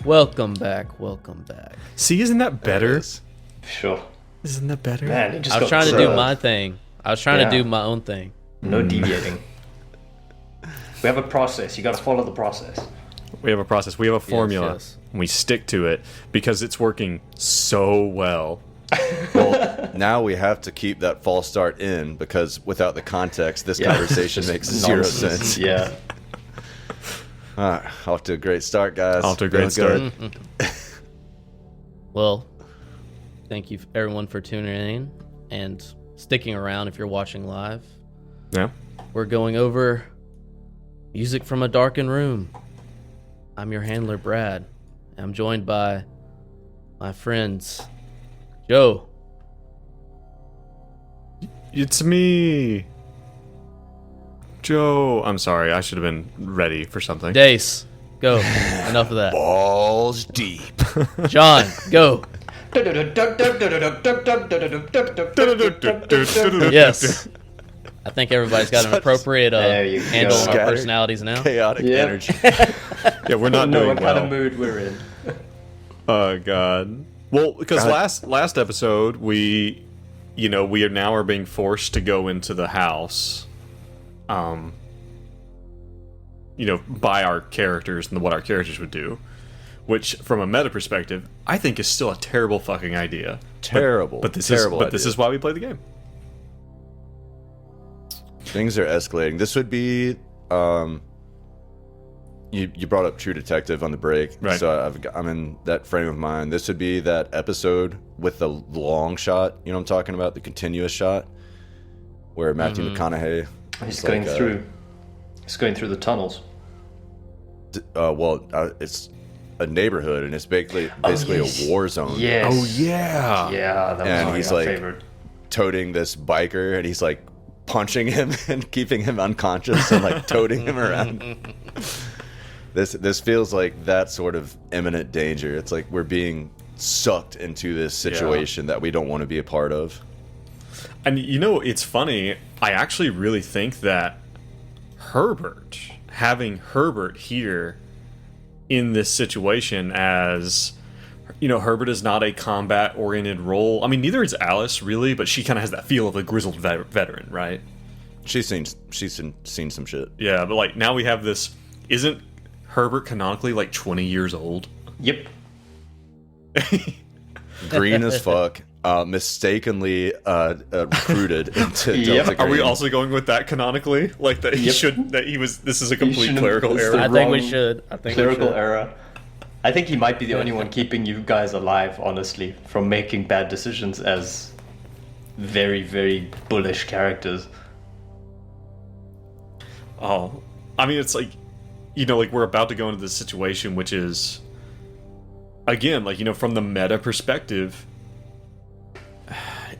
Welcome back. Welcome back. See, isn't that better? Sure. Isn't that better? Man, you just I was trying to do my thing. I was trying to do my own thing. No deviating. We have a process. You got to follow the process. We have a process. We have a formula. Yes. And we stick to it because it's working so well. Well, now we have to keep that false start in because without the context, this conversation makes zero sense. Yeah. All right, off to a great start, guys. Off to a great start. Well, thank you everyone for tuning in and sticking around if you're watching live. Yeah. We're going over music from a darkened room. I'm your handler, Brad. I'm joined by my friends, Joe. It's me, Joe. I'm sorry. I should have been ready for something. Dace, go. Enough of that. Balls deep. John, go. Yes. I think everybody's got an appropriate handle on our personalities now. Chaotic energy. Yeah, we're not know doing what well. kind of mood we're in. Oh God. Well, because last episode we are now being forced to go into the house, by our characters and what our characters would do, which from a meta perspective, I think is still a terrible fucking idea. Terrible. But this terrible. This is why we play the game. Things are escalating. This would be, you brought up True Detective on the break, right? So I'm in that frame of mind. This would be that episode with the long shot. You know what I'm talking about? The continuous shot, where Matthew McConaughey. He's going through. He's going through the tunnels. It's a neighborhood, and it's basically a war zone. Yes. Oh yeah. Yeah, that was he's my like favorite. toting this biker, and he's like punching him and keeping him unconscious and like toting him around. This feels like that sort of imminent danger. It's like we're being sucked into this situation that we don't want to be a part of. And it's funny. I actually really think that having Herbert here in this situation, as Herbert is not a combat-oriented role. I mean, neither is Alice really, but she kind of has that feel of a grizzled veteran, right? She's seen some shit. Yeah, but like now we have this. Isn't Herbert canonically like 20 years old? Yep. Green as fuck. Mistakenly recruited into Delta Green. Are we also going with that canonically? Like that he should. That he was. This is a complete clerical error. I think we should. Clerical error. I think he might be the only one keeping you guys alive, honestly, from making bad decisions as very, very bullish characters. Oh, I mean, it's like, like we're about to go into this situation, which is, again, like, from the meta perspective,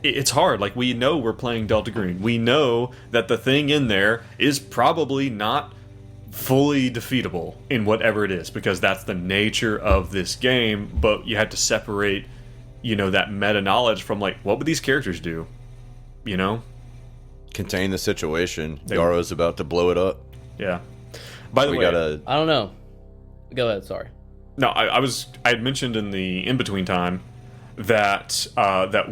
it's hard. Like, we know we're playing Delta Green. We know that the thing in there is probably not fully defeatable in whatever it is, because that's the nature of this game. But you have to separate, that meta knowledge from like, what would these characters do? Contain the situation. Yaro's about to blow it up. Yeah. By the way, I don't know. Go ahead. Sorry. No, I had mentioned in the in between time that that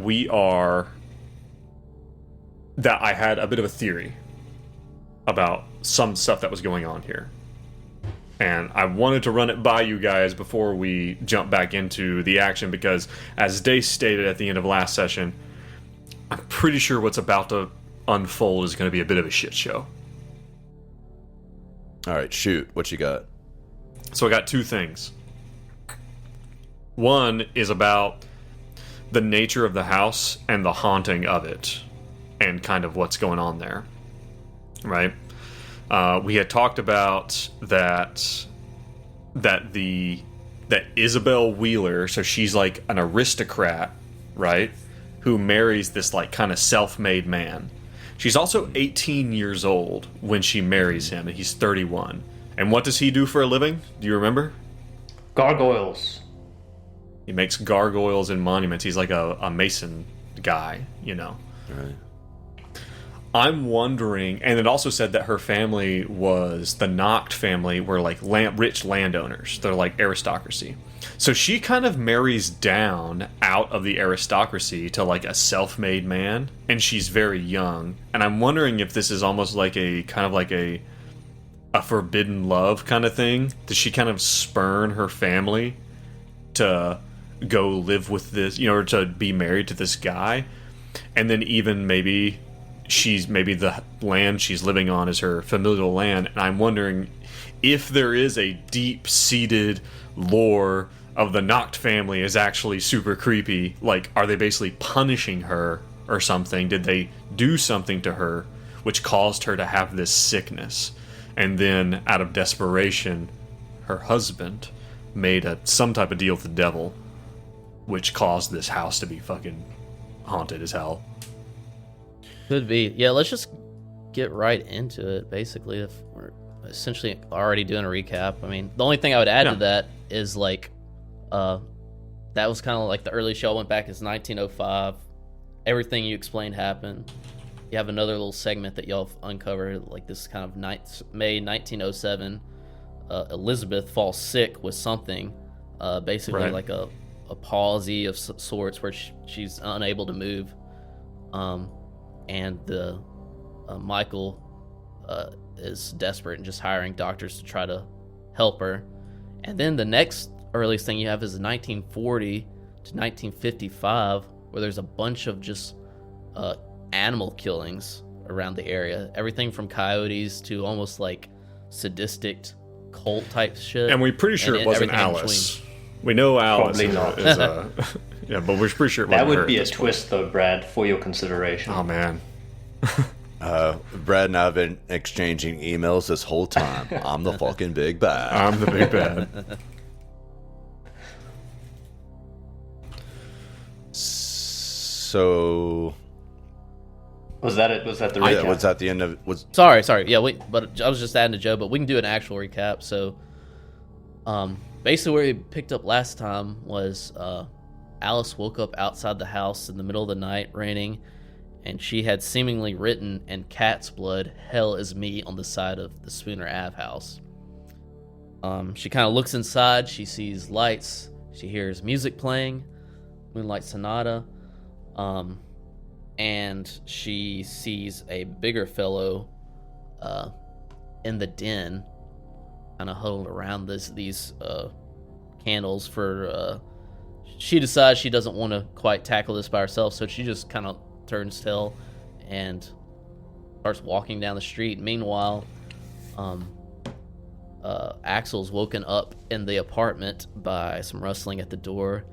I had a bit of a theory about some stuff that was going on here, and I wanted to run it by you guys before we jump back into the action, because as Dace stated at the end of last session, I'm pretty sure what's about to unfold is going to be a bit of a shit show. All right, shoot. What you got? So I got two things. One is about the nature of the house and the haunting of it, and kind of what's going on there, right? We had talked about that Isabel Wheeler, so she's like an aristocrat, right? Who marries this like kind of self-made man. She's also 18 years old when she marries him, and he's 31. And what does he do for a living? Do you remember? Gargoyles. He makes gargoyles and monuments. He's like a mason guy, Right. I'm wondering, and it also said that her family was the Noct family, were like rich landowners. They're like aristocracy. So she kind of marries down out of the aristocracy to like a self-made man, and she's very young. And I'm wondering if this is almost like a kind of like a forbidden love kind of thing. Does she kind of spurn her family to go live with this, or to be married to this guy? And then even maybe the land she's living on is her familial land. And I'm wondering if there is a deep-seated lore of the Noct family is actually super creepy. Like, are they basically punishing her or something? Did they do something to her which caused her to have this sickness? And then, out of desperation, her husband made some type of deal with the devil, which caused this house to be fucking haunted as hell. Could be. Yeah, let's just get right into it, basically, if we're essentially already doing a recap. I mean, the only thing I would add to that is, like, that was kind of like the early show. I went back as 1905. Everything you explained happened. You have another little segment that y'all have uncovered, like this kind of May 1907. Elizabeth falls sick with something, basically like a palsy of sorts, where she's unable to move. And the Michael is desperate and just hiring doctors to try to help her. And then the next earliest thing you have is 1940 to 1955, where there's a bunch of just animal killings around the area. Everything from coyotes to almost like sadistic cult type shit. And we're pretty sure it wasn't Alice. We know Alice Probably not. is yeah, but we're pretty sure it wasn't That would her be a at this twist, though, Brad, for your consideration. point. Oh man. Brad and I have been exchanging emails this whole time. I'm the fucking big bad. I'm the big bad. So Was that it? Was that the recap? was that the end of was Sorry. Yeah, but I was just adding to Joe, but we can do an actual recap. So, basically where we picked up last time was Alice woke up outside the house in the middle of the night, raining, and she had seemingly written in cat's blood, "Hell is me," on the side of the Spooner Ave house. She kind of looks inside. She sees lights. She hears music playing, Moonlight Sonata. And she sees a bigger fellow in the den, kind of huddled around these candles. She decides she doesn't want to quite tackle this by herself, so she just kind of turns tail and starts walking down the street. Meanwhile, Axel's woken up in the apartment by some rustling at the door.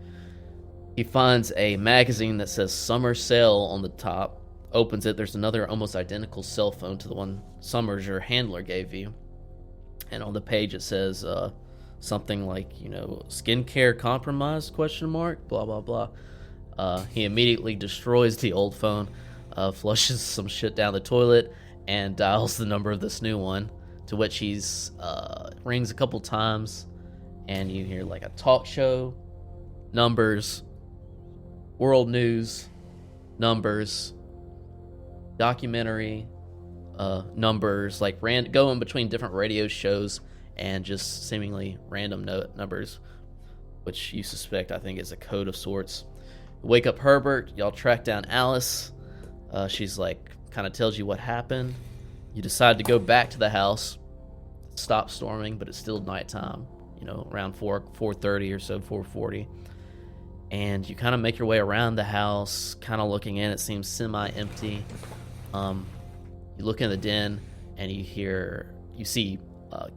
He finds a magazine that says Summer Sale on the top, opens it. There's another almost identical cell phone to the one Summers, your handler, gave you. And on the page it says something like, skincare compromise, ? Blah, blah, blah. He immediately destroys the old phone, flushes some shit down the toilet, and dials the number of this new one, to which he's rings a couple times, and you hear like a talk show, numbers, world news, numbers, documentary, numbers, like going between different radio shows and just seemingly random numbers, which you suspect, I think, is a code of sorts. Wake up Herbert, y'all track down Alice. She's like, kind of tells you what happened. You decide to go back to the house, stop storming, but it's still nighttime, around 4:30 or so, 4:40. And you kind of make your way around the house, kind of looking in. It seems semi-empty. You look in the den, and you see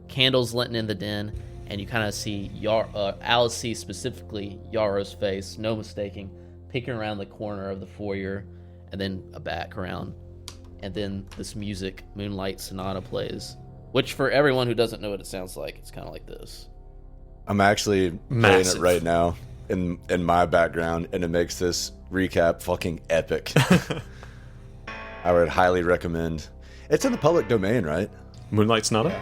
candles lit in the den, and you kind of see Alice sees specifically Yarrow's face, no mistaking, peeking around the corner of the foyer, and then a back around, and then this music, Moonlight Sonata, plays. Which, for everyone who doesn't know what it sounds like, it's kind of like this. I'm actually playing it right now in my background, and it makes this recap fucking epic. I would highly recommend. It's in the public domain, right? Moonlight Sonata?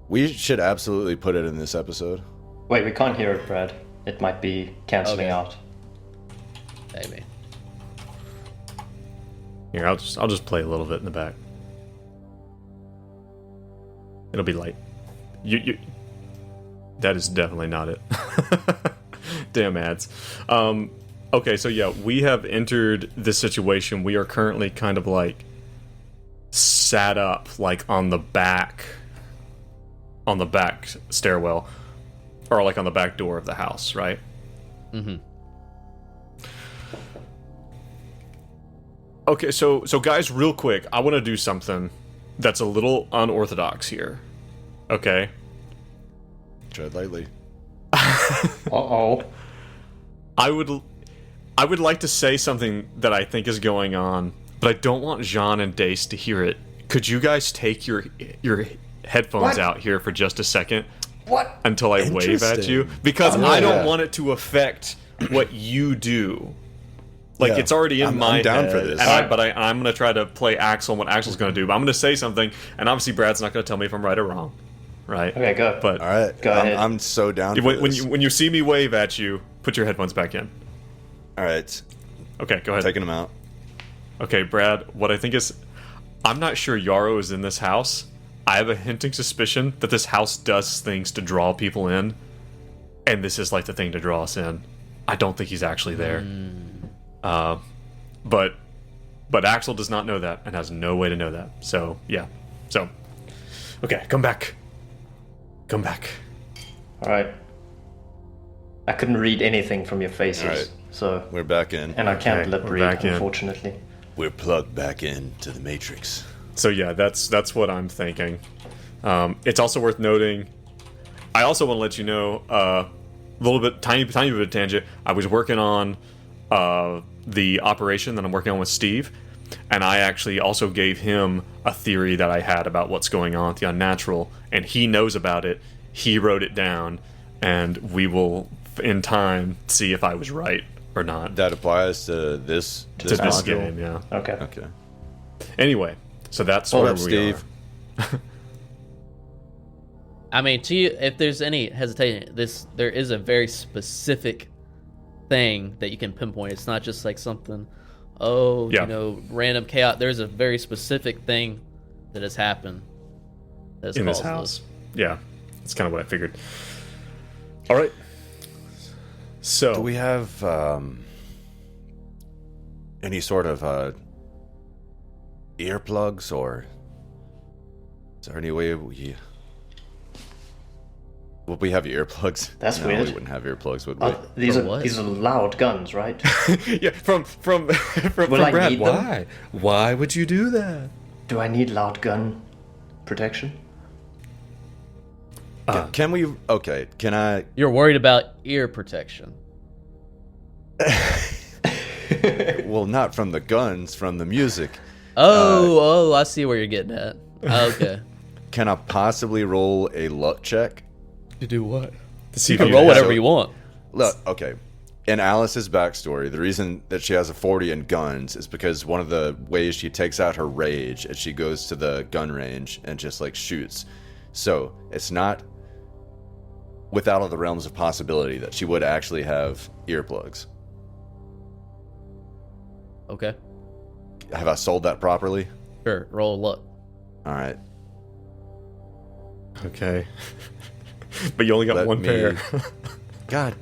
We should absolutely put it in this episode. Wait, we can't hear it, Brad. It might be cancelling out. Maybe. Here, I'll just play a little bit in the back. It'll be light. You that is definitely not it. Damn ads. Okay, so yeah, we have entered this situation. We are currently kind of like sat up like on the back stairwell, or like on the back door of the house, right? Mm-hmm. Okay, so guys, real quick, I want to do something that's a little unorthodox here. Okay? Tread lightly. Uh-oh. I would like to say something that I think is going on, but I don't want Jean and Dace to hear it. Could you guys take your headphones out here for just a second? What? Until I wave at you? Because I don't want it to affect what you do. Like, it's already in my I'm down head, for this. but I'm going to try to play Axel and what Axel's going to do. But I'm going to say something, and obviously Brad's not going to tell me if I'm right or wrong. Right? Okay, go. But All right. Go ahead. I'm so down for when this. you see me wave at you, put your headphones back in. All right. Okay, go ahead. Taking them out. Okay, Brad, what I think is... I'm not sure Yarrow is in this house. I have a hinting suspicion that this house does things to draw people in, and this is like the thing to draw us in. I don't think he's actually there. But Axel does not know that and has no way to know that. So, yeah. So, okay, come back. Come back. Alright. I couldn't read anything from your faces, Alright. so... We're back in. And I can't lip we're read, back in. unfortunately. We're plugged back into the Matrix. So yeah, that's what I'm thinking. It's also worth noting. I also want to let you know a little bit, tiny bit of tangent. I was working on the operation that I'm working on with Steve, and I actually also gave him a theory that I had about what's going on with the unnatural, and he knows about it. He wrote it down, and we will, in time, see if I was right or not. That applies to this To this module? game, yeah. Okay. Okay. Anyway, so that's Hold where up, we Steve. are. I mean, to you, if there's any hesitation, there is a very specific thing that you can pinpoint. It's not just like something, random chaos. There's a very specific thing that has happened that has In this caused house. Yeah, that's kind of what I figured. All right. So Do we have any sort of earplugs, or is there any way would we have earplugs? That's no, weird. We wouldn't have earplugs, would we? These For what? are loud guns, right? yeah, from Will I Brad. need them? Why would you do that? Do I need loud gun protection? Can we? Okay. Can I? You're worried about ear protection. Well, not from the guns, from the music. I see where you're getting at. Okay. Can I possibly roll a luck check? To do what? To see You if can you roll have- whatever you want. Look, okay. In Alice's backstory, the reason that she has a 40 in guns is because one of the ways she takes out her rage is she goes to the gun range and just like shoots. So it's not without all the realms of possibility that she would actually have earplugs. Okay. Have I sold that properly? Sure. Roll luck. All right. Okay. But you only got Let one me- pair. God.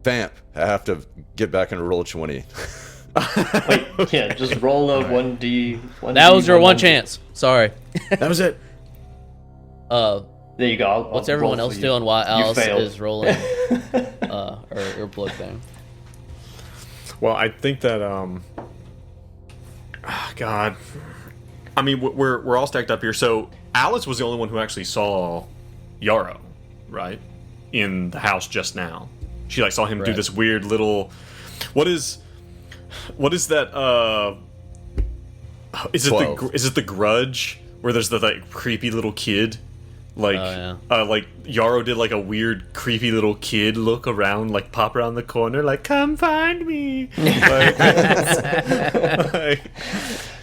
Vamp. I have to get back into roll 20. Wait, yeah, just roll a 1d. That was your one chance. Sorry. That was it. Uh, There you go. I'll what's roll everyone for else you. doing while You Alice failed. is rolling her blood thing? Well, I think that God, I mean, we're all stacked up here. So Alice was the only one who actually saw Yarrow, right, in the house just now. She like saw him do Correct. this weird little. What is that? Is it 12. is it the Grudge where there's the like creepy little kid? Like, like Yarrow did like a weird, creepy little kid look around, like pop around the corner, like "Come find me." Like,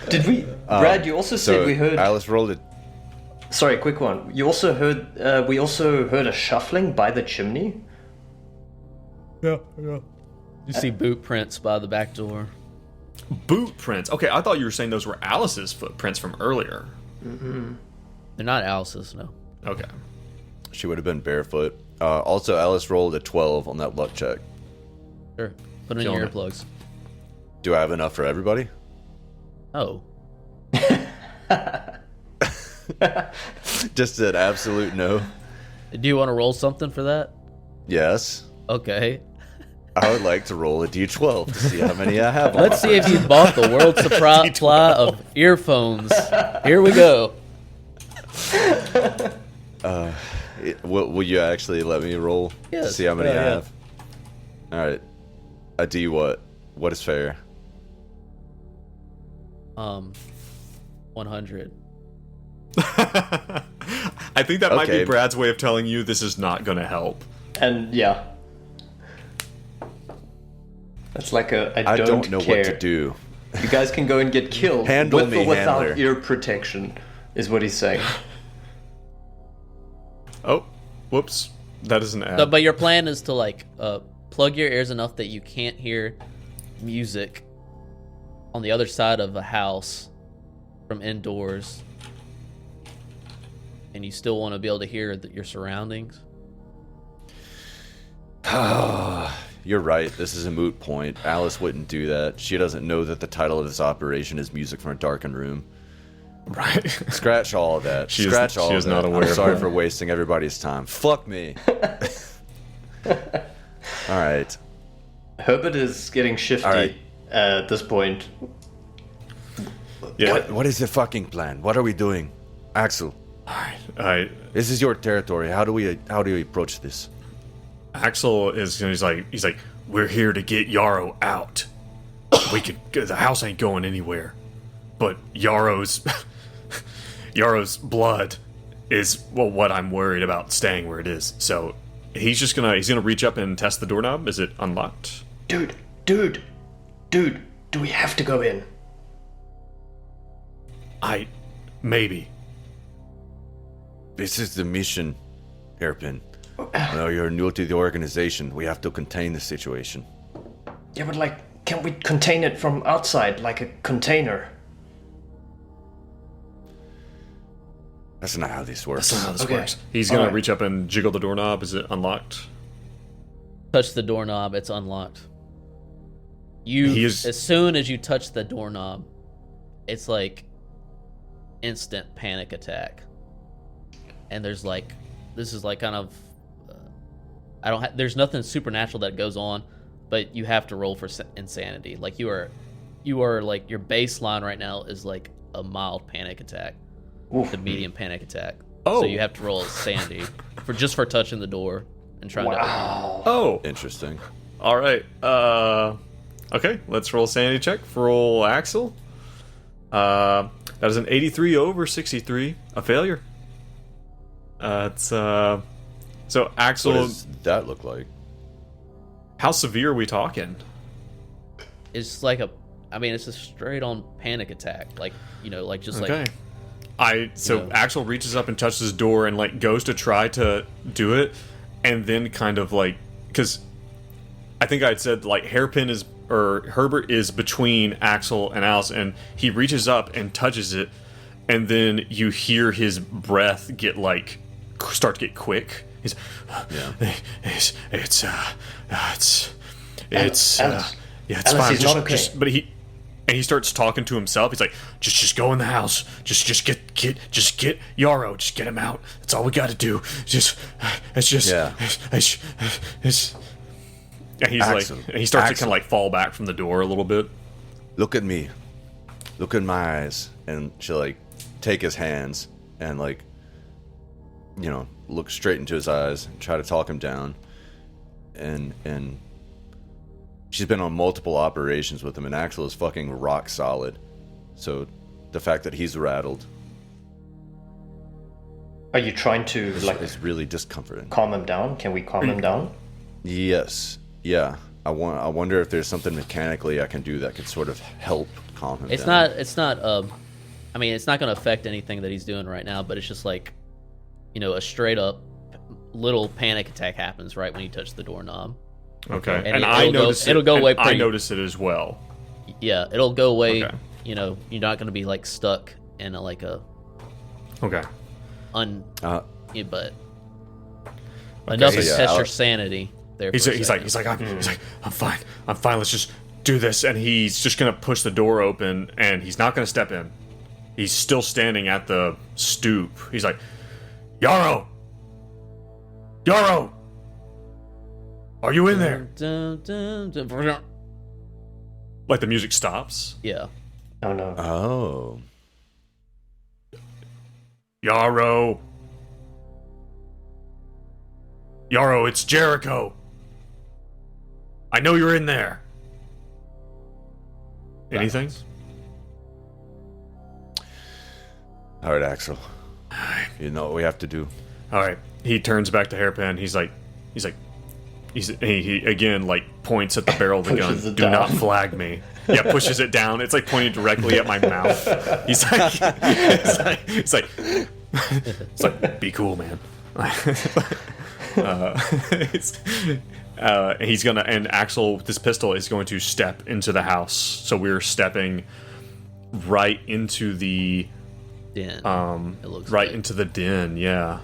Did we, Brad? You also said So we heard. Alice rolled it. Sorry, quick one. You also heard. We also heard a shuffling by the chimney. Yeah. You see boot prints by the back door. Boot prints. Okay, I thought you were saying those were Alice's footprints from earlier. They're not Alice's, no. Okay. She would have been barefoot. Also, Alice rolled a 12 on that luck check. Sure. Put in Killing your it. earplugs. Do I have enough for everybody? Oh. Just an absolute no. Do you want to roll something for that? Yes. Okay. I would like to roll a d12 to see how many I have. On Let's see if you bought the world supply of earphones. Here we go. Will you actually let me roll to Yes. see how many Yeah, I yeah. have? All right. I do what? What is fair? 100. I think that might be Okay. Brad's way of telling you this is not going to help. And yeah. That's like I don't know care. what to do. You guys can go and get killed Handle with me, or without handler. ear protection, is what he's saying. Oh, whoops. That is an ad. But your plan is to like plug your ears enough that you can't hear music on the other side of a house from indoors, and you still want to be able to hear your surroundings. You're right. This is a moot point. Alice wouldn't do that. She doesn't know that the title of this operation is Music from a Darkened Room. Right. Scratch all of that. She is- Scratch all she of is that. not aware I'm of sorry that. for wasting everybody's time. Fuck me. All right. Herbert is getting shifty All right. at this point. Yeah. What is the fucking plan? What are we doing? Axel, I this is your territory. How do we approach this? Axel is he's like we're here to get Yarrow out. The house ain't going anywhere. But Yarrow's blood is what I'm worried about staying where it is. So he's gonna reach up and test the doorknob. Is it unlocked? Dude, do we have to go in? Maybe. This is the mission, Hairpin. No, you're new to the organization. We have to contain the situation. Yeah, but like, can't we contain it from outside, like a container? That's not how this works. That's not how this Okay. works. He's gonna Alright. reach up and jiggle the doorknob. Is it unlocked? Touch the doorknob, it's unlocked. As soon as you touch the doorknob, it's like instant panic attack. And there's like, this is like kind of, there's nothing supernatural that goes on, but you have to roll for insanity. Like you are like, your baseline right now is like a mild panic attack. Oof. The medium panic attack. Oh. So you have to roll insanity for touching the door and trying to open it. Oh. Interesting. All right. Okay. Let's roll a sanity check for old Axel. That is an 83 over 63, a failure. So Axel, What does that look like? how severe are we talking? It's like it's a straight on panic attack. Like, like just Okay. like, So Axel reaches up and touches his door and like goes to try to do it, and then kind of like, because I think I'd said like Herbert is between Axel and Alice, and he reaches up and touches it, and then you hear his breath start to get quick. He's, it's fine. he's not okay. But he starts talking to himself. He's like, just go in the house. Just get Yarrow. Just get him out. That's all we got to do. And he's Axel. like, and he starts to Axel. kind of like fall back from the door a little bit. Look at me. Look in my eyes. And she'll like take his hands and like, look straight into his eyes and try to talk him down. And she's been on multiple operations with him, and Axel is fucking rock solid. So the fact that he's rattled Are you trying to is really discomforting. calm him down? Can we calm him down? Yes. Yeah. I wonder if there's something mechanically I can do that could sort of help calm him it's down. not, it's not going to affect anything that he's doing right now, but it's just like, a straight up little panic attack happens right when you touch the doorknob. Okay. And I it'll go- noticed it'll go and away I pretty- noticed it as well. Yeah, it'll go away. Okay. You know, you're not going to be like stuck in like a Okay. yeah, but enough so to yeah, test your sanity. There, He's for a like, second. I'm fine. Let's just do this. And he's just gonna push the door open, and he's not gonna step in. He's still standing at the stoop. He's like, Yarrow, are you in there? Dun, dun, dun, dun. Like the music stops. Yeah. Oh no. Oh. Yarrow, it's Jericho. I know you're in there. Anything? All right, Axel. You know what we have to do. All right. He turns back to Hairpin. He again like points at the barrel of the gun. Pushes it Do down. not flag me. Yeah, pushes it down. It's like pointing directly at my mouth. He's like, it's like, be cool, man. He's gonna, and Axel with this pistol is going to step into the house. So we're stepping right into the Den. It looks right like. into the den. Yeah.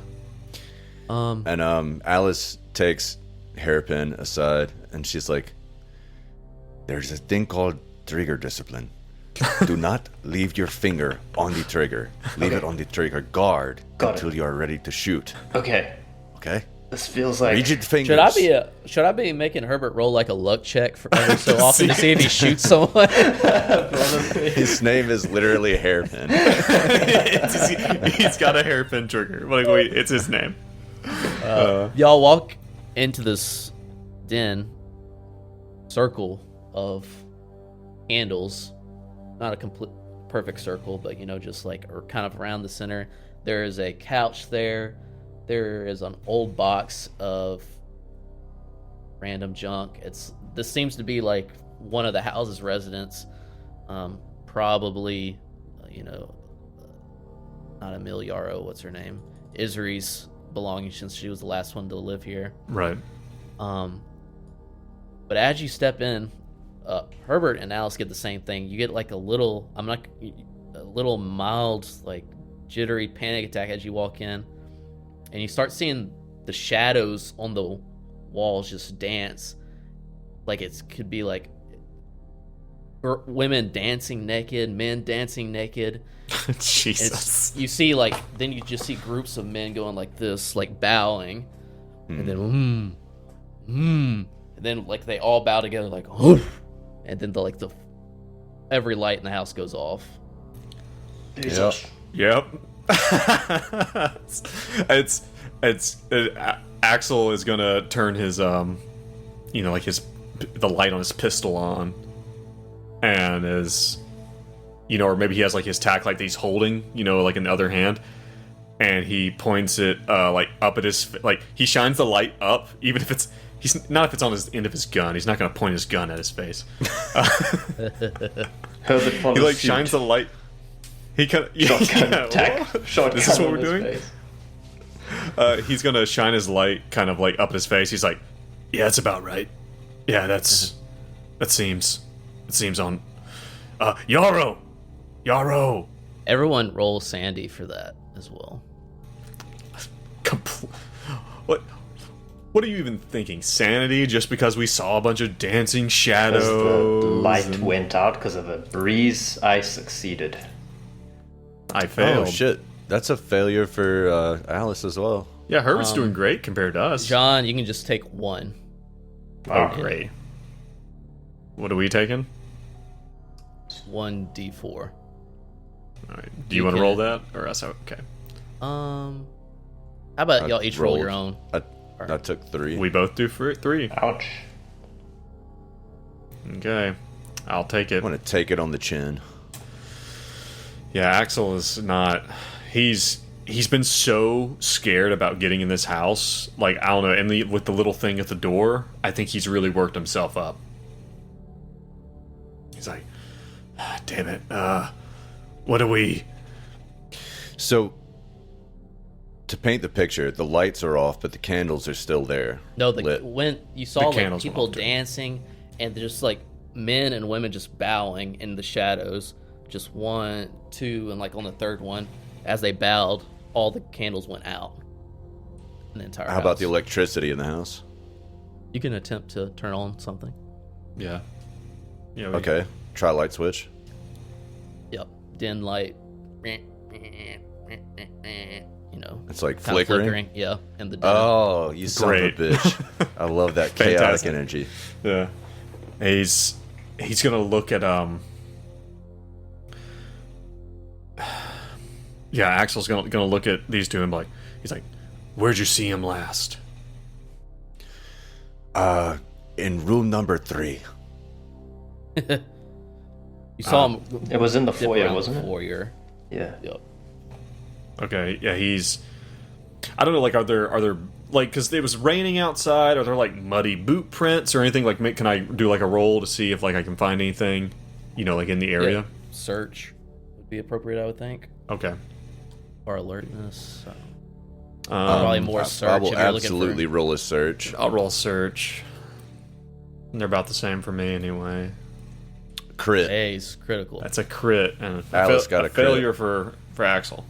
And Alice takes Hairpin aside, and she's like, "There's a thing called trigger discipline. Do not leave your finger on the trigger. Leave it on the trigger guard Got until it. you are ready to shoot. Okay. Okay? This feels like Rigid fingers." Should I be making Herbert roll like a luck check for every so often to see if he shoots someone? His name is literally Hairpin. He's got a hairpin trigger. Like, wait, it's his name. Y'all walk into this den circle of candles, not a complete perfect circle, but you know, just like or kind of around the center. There is a couch there. There is an old box of random junk. This seems to be like one of the house's residents, probably, not Emil Yarrow. What's her name? Isri's belongings, since she was the last one to live here. Right. But as you step in, Herbert and Alice get the same thing. You get like a little mild, like jittery panic attack as you walk in, and you start seeing the shadows on the walls just dance, like it could be like women dancing naked, men dancing naked. Jesus. You see then you just see groups of men going like this, like bowing, and then and then like they all bow together like and then every light in the house goes off. Jesus. Yep. it's Axel is gonna turn his the light on his pistol on, and or maybe he has like his tack light that he's holding, like in the other hand, and he points it like up at his, like he shines the light up, even if it's if it's on his end of his gun. He's not gonna point his gun at his face. Herbert follows He like suit. shines the light. He kind of Shotgun tack. Shotgun This is what on we're his doing? face. He's gonna shine his light kind of like up at his face. He's like, "Yeah, that's about right. Yeah, that seems on. Yarrow. Everyone roll Sandy for that as well. What are you even thinking? Sanity? Just because we saw a bunch of dancing As shadows? the light went out because of a breeze, I succeeded. I failed. Oh, shit. That's a failure for Alice as well. Yeah, Herbert's doing great compared to us. John, you can just take one. Oh, great. What are we taking? 1d4. All right. Do you You want to can- roll that, or us? Okay. How about y'all each roll your own? I took 3. We both do 3. Ouch. Okay. I'll take it. I'm going to take it on the chin. Yeah, Axel is not. He's been so scared about getting in this house. Like, I don't know, and with the little thing at the door, I think he's really worked himself up. He's like, damn it. What do we? So, to paint the picture, the lights are off, but the candles are still there. No, lit. when you saw like candles people went off, too. dancing and just like men and women just bowing in the shadows, just 1, 2, and like on the third one, as they bowed, all the candles went out. In the entire How house. about the electricity in the house? You can attempt to turn on something. Yeah. Yeah. Okay, try light switch. Yep. Dim light. It's like Kind of flickering. Yeah. In the dark. Oh, you son of a Great. bitch! I love that chaotic Fantastic. energy. Yeah. He's gonna look at Yeah, Axel's gonna look at these two and be like, he's like, "Where'd you see him last?" In room number 3. You saw him. It was in the dip foyer, around wasn't the it? Foyer. Yeah. Yep. Okay, yeah, he's. I don't know, like, are there like, because it was raining outside? Are there like muddy boot prints or anything? Like, can I do like a roll to see if like I can find anything, like in the area? Yeah. Search would be appropriate, I would think, Okay. or alertness. Um, Probably more I search. will if you're looking absolutely roll a search. I'll roll search. They're about the same for me anyway. Crit. A's critical. That's a crit and Alice got a crit. failure for Axel.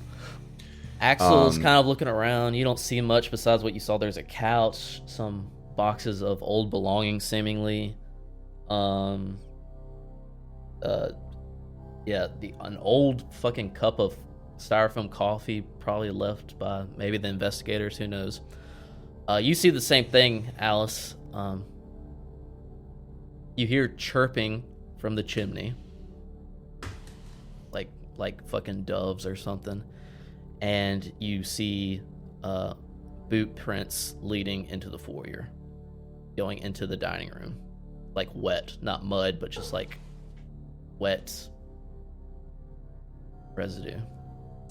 Axel's kind of looking around. You don't see much besides what you saw. There's a couch, some boxes of old belongings, seemingly. An old fucking cup of styrofoam coffee, probably left by maybe the investigators. Who knows? You see the same thing, Alice. You hear chirping from the chimney, like fucking doves or something. And you see boot prints leading into the foyer, going into the dining room, like wet, not mud, but just like wet residue.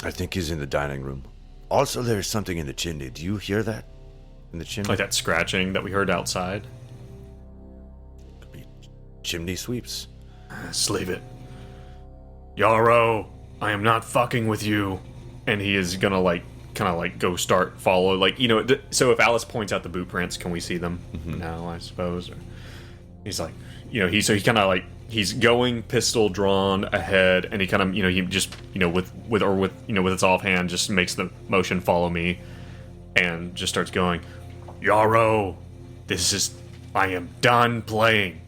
I think he's in the dining room. Also, there's something in the chimney. Do you hear that? In the chimney? Like that scratching that we heard outside. Could be chimney sweeps. Just leave it. Yarrow, I am not fucking with you. And he is gonna go start follow, so if Alice points out the boot prints, can we see them now, I suppose? Or he's like, he's going pistol drawn ahead, and he kind of, he just, with its offhand, just makes the motion, follow me, and just starts going, Yarrow, I am done playing.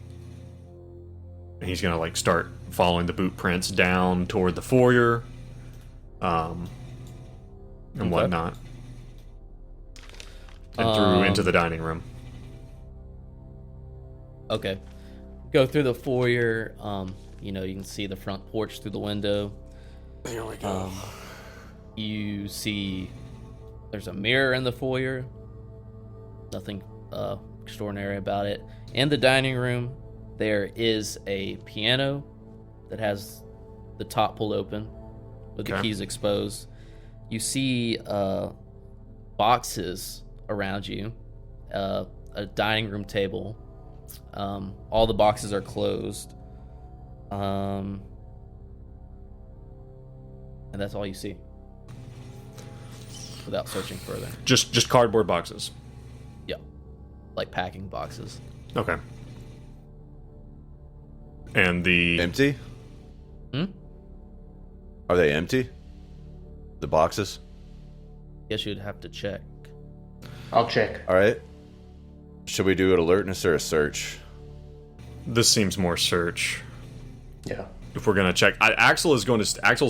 And he's gonna start following the boot prints down toward the foyer, and whatnot, and through into the dining room. Okay. Go through the foyer. You can see the front porch through the window. There we go. You see there's a mirror in the foyer. Nothing extraordinary about it. In the dining room, there is a piano that has the top pulled open with the keys exposed. You see boxes around you, a dining room table. All the boxes are closed. And that's all you see without searching further. Just cardboard boxes. Yeah. Like packing boxes. Okay. And the Empty? Are they empty? The boxes? Guess you'd have to check. I'll check. All right. Should we do an alertness or a search? this seems more search. Yeah. If we're gonna check, Axel's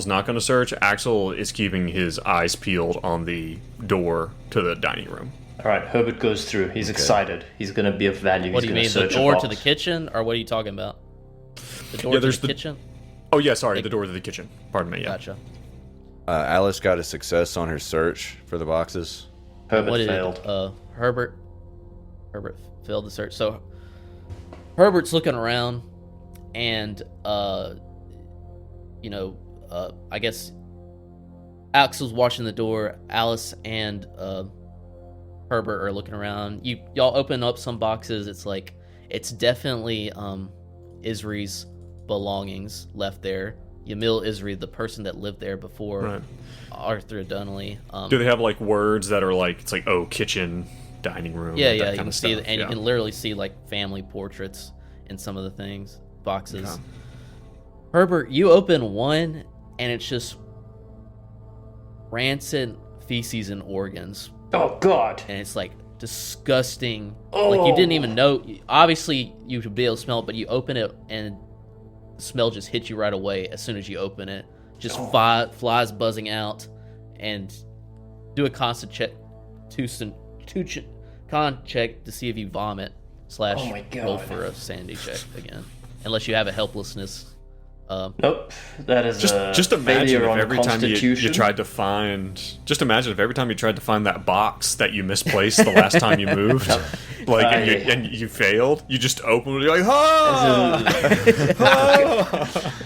not gonna search. Axel is keeping his eyes peeled on the door to the dining room. All right, Herbert goes through. He's excited. He's going to be of value. What do He's you gonna mean, the search a door box. to the kitchen, or what are you talking about? The door Yeah, to there's the the- kitchen? Oh yeah, sorry, the door to the kitchen. Pardon me. Yeah. Gotcha. Alice got a success on her search for the boxes. Herbert What did failed. Herbert failed the search. So Herbert's looking around, and I guess Axel's watching the door. Alice and Herbert are looking around. Y'all open up some boxes. It's definitely Isri's belongings left there. Emil Isri, the person that lived there before Right. Arthur Donnelly. Do they have like words that are like, it's like, oh, kitchen, dining room? Yeah, that yeah, kind you can of see, stuff. and Yeah. you can literally see like family portraits in some of the things boxes. Okay. Herbert, you open one, and it's just rancid feces and organs, Oh God. and it's like disgusting. Like you didn't even know. Obviously, you should be able to smell it, but you open it, and the smell just hits you right away as soon as you open it. Just flies buzzing out, and do a constant check, con check to see if you vomit / Oh my roll God. for a sanity check again, unless you have a helplessness. Nope. That is Just imagine failure if on every time you Constitution. tried to find. Just imagine if every time you tried to find that box that you misplaced the last time you moved, like, and you failed, you just open it, you're like, ah!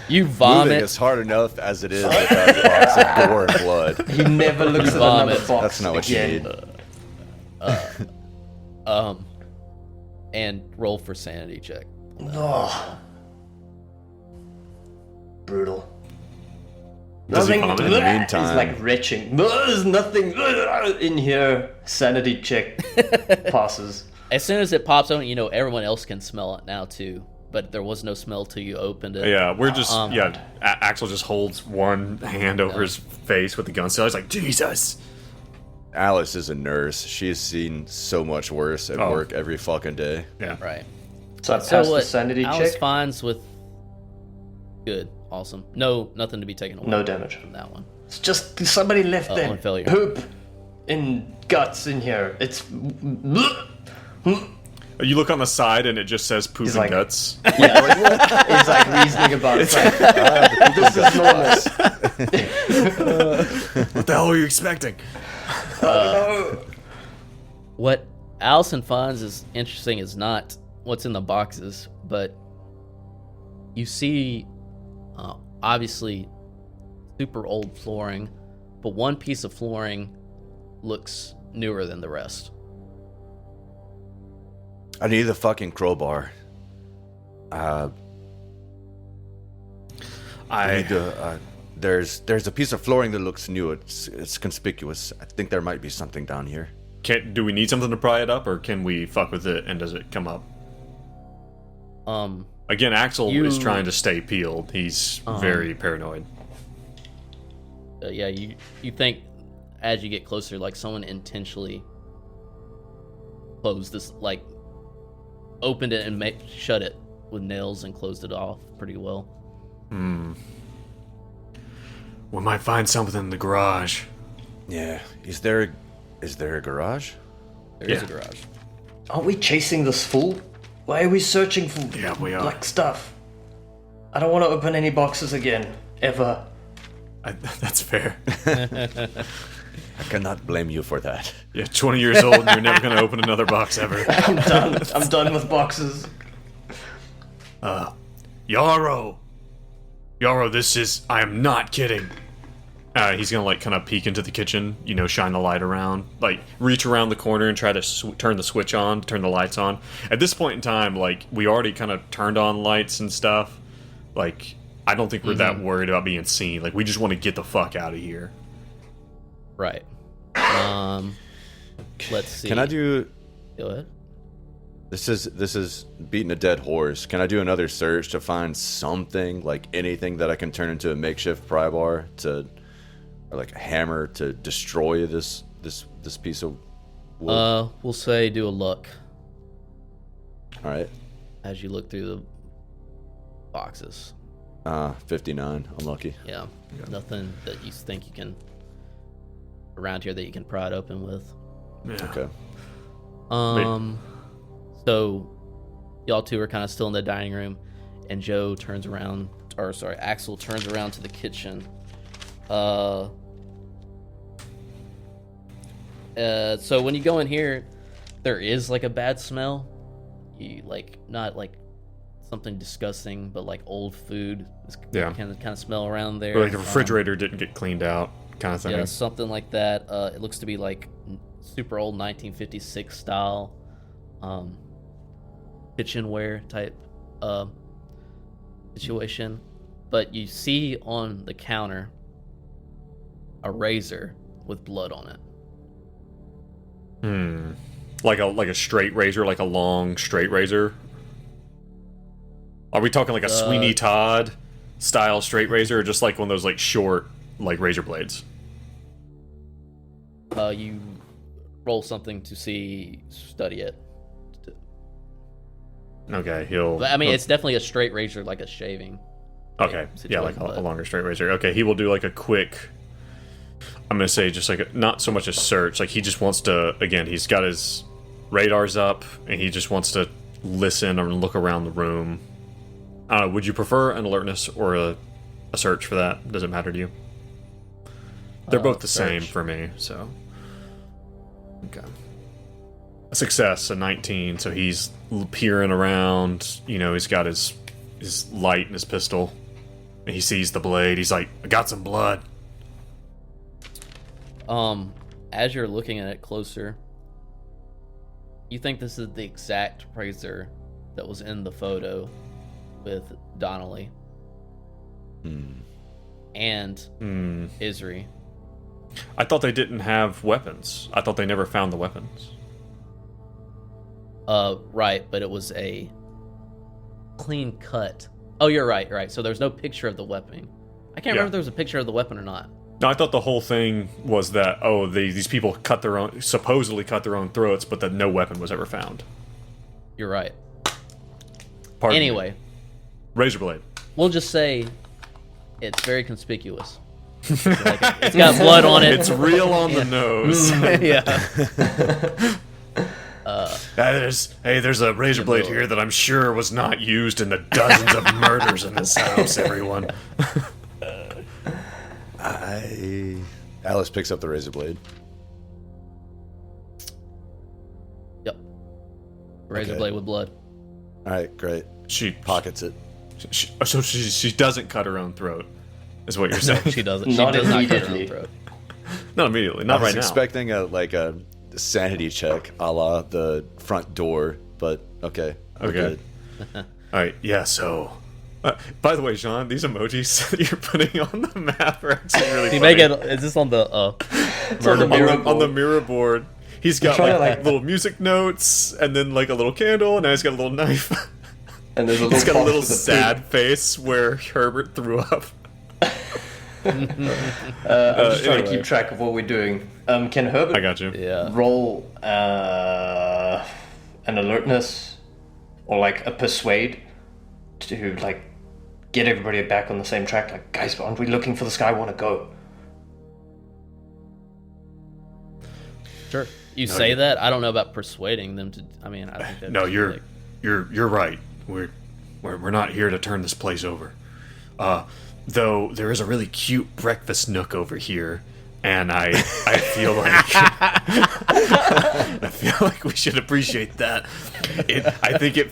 You Moving vomit. is hard enough as it is without a box of gore and blood. He never looks at vomit. another box. That's not what you again. need. And roll for sanity check. Oh. Brutal. Does he Nothing. vomit? In the He's meantime- like retching. There's nothing in here. Sanity check passes. As soon as it pops open, you know everyone else can smell it now too. But there was no smell till you opened it. Yeah, we're just Axel just holds one hand over his face with the gun still. He's like, Jesus. Alice is a nurse. She has seen so much worse at work every fucking day. Yeah. Right. So I So passed the what? sanity Alice check. finds with good, awesome. No, nothing to be taken away. No damage. From that one. It's just somebody left there. one failure. Poop and guts in here. It's. You look on the side and it just says poop He's and like- guts. He's like reasoning about it. It's like, this is normal. What the hell were you expecting? What Allison finds is interesting is not what's in the boxes, but you see, obviously, super old flooring, but one piece of flooring looks newer than the rest. I need the fucking crowbar. I need the. There's a piece of flooring that looks new. It's conspicuous. I think there might be something down here. Do we need something to pry it up, or can we fuck with it and does it come up? Again, Axel is trying to stay peeled. He's very paranoid. Yeah, you think as you get closer, like someone intentionally closed this, like opened it and shut it with nails and closed it off pretty well. We might find something in the garage. Yeah. Is there a garage? There is a garage. Aren't we chasing this fool? Why are we searching for Yeah, we are. like stuff? I don't want to open any boxes again, ever. That's fair. I cannot blame you for that. Yeah, 20 years old and you're never going to open another box ever. I'm done. I'm done with boxes. Yarrow, this is... I am not kidding. He's going to, like, kind of peek into the kitchen, shine the light around, like, reach around the corner and try to turn the switch on, turn the lights on. At this point in time, like, we already kind of turned on lights and stuff. Like, I don't think we're that worried about being seen. Like, we just want to get the fuck out of here. Right. Let's see. Can I do... Go ahead. This is beating a dead horse. Can I do another search to find something, like anything that I can turn into a makeshift pry bar or like a hammer to destroy this piece of wood? We'll say do a look All right. as you look through the boxes. 59. Unlucky. Yeah. Nothing that you think you can around here that you can pry it open with. Yeah. Okay. So y'all two are kind of still in the dining room, and Axel turns around to the kitchen. So when you go in here, there is like a bad smell. You not like something disgusting, but like old food. Yeah. Kind of smell around there. Or like the refrigerator didn't get cleaned out, kind of thing. Yeah, something like that. It looks to be like super old 1956 style kitchenware type situation. but you see on the counter a razor with blood on it. Like a straight razor, like a long straight razor. Are we talking like a Sweeney Todd style straight razor, or just like one of those like short like razor blades? You roll something to study it. Okay, But, I mean, it's definitely a straight razor, like a shaving. Okay, yeah, like a longer straight razor. Okay, he will do like a quick. I'm gonna say just like not so much a search. Like he just wants to. Again, he's got his radars up, and he just wants to listen or look around the room. I don't know. Would you prefer an alertness or a search for that? Does it matter to you? They're both the same for me. So, okay. A success, a 19. So he's peering around. You know, he's got his light and his pistol. And he sees the blade. He's like, I got some blood. As you're looking at it closer, you think this is the exact razor that was in the photo with Donnelly and Isri. I thought they didn't have weapons. I thought they never found the weapons. Right, but it was a clean cut. Oh, you're right. So there's no picture of the weapon. I can't remember if there was a picture of the weapon or not. No, I thought the whole thing was that these people supposedly cut their own throats, but that no weapon was ever found. You're right. Anyway, razor blade. We'll just say it's very conspicuous. It's got blood on it. It's real on the nose. There's a razor blade here that I'm sure was not used in the dozens of murders in this house, everyone. Alice picks up the razor blade. Yep. Razor blade with blood. All right, great. She pockets it. So she doesn't cut her own throat, is what you're saying? No, she doesn't. She does not cut her own throat. Not immediately. Not right now. I was expecting a sanity check, a la the front door, but okay. Okay. All right. Yeah. So. By the way, Jean, these emojis that you're putting on the map are actually really funny. Is this on the on the mirror board? He's got like little music notes, and then like a little candle, and now he's got a little knife. And there's he's got a little sad face where Herbert threw up. I'm just trying to keep track of what we're doing. Can Herbert I got you. roll an alertness or like a persuade to like get everybody back on the same track? Like, guys, aren't we looking for this guy? I want to go. Sure. You say that. I don't know about persuading them to. I mean, I think that. No, you're right. We're not here to turn this place over. Though there is a really cute breakfast nook over here, and I feel like we should appreciate that. I feel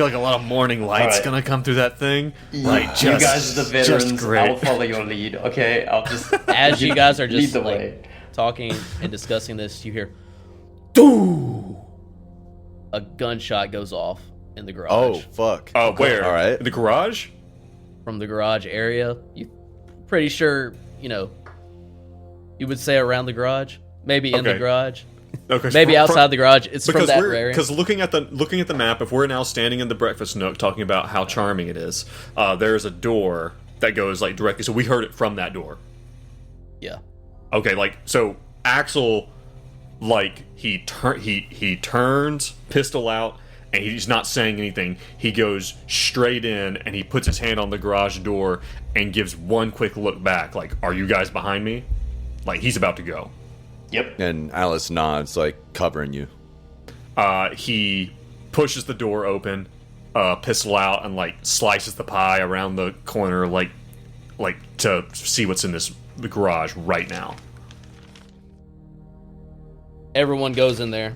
like a lot of morning light's gonna come through that thing. Like, you guys are the veterans. I'll follow your lead. Okay, I'll just as you guys are just lead the way. Talking and discussing this, you hear, "Doo!" A gunshot goes off in the garage. Oh fuck! Where? All right, in the garage. From the garage area, you pretty sure you would say around the garage, maybe in the garage. Okay, maybe outside the garage. It's from that area. Because looking at the map, if we're now standing in the breakfast nook talking about how charming it is, there's a door that goes like directly. So we heard it from that door. Yeah. Okay, like so Axel, like he turns, pistol out, and he's not saying anything. He goes straight in and he puts his hand on the garage door and gives one quick look back. Like, are you guys behind me? Like he's about to go. Yep. And Alice nods, like covering you. He pushes the door open, pistol out, and like slices the pie around the corner, like to see what's in the garage right now. Everyone goes in there.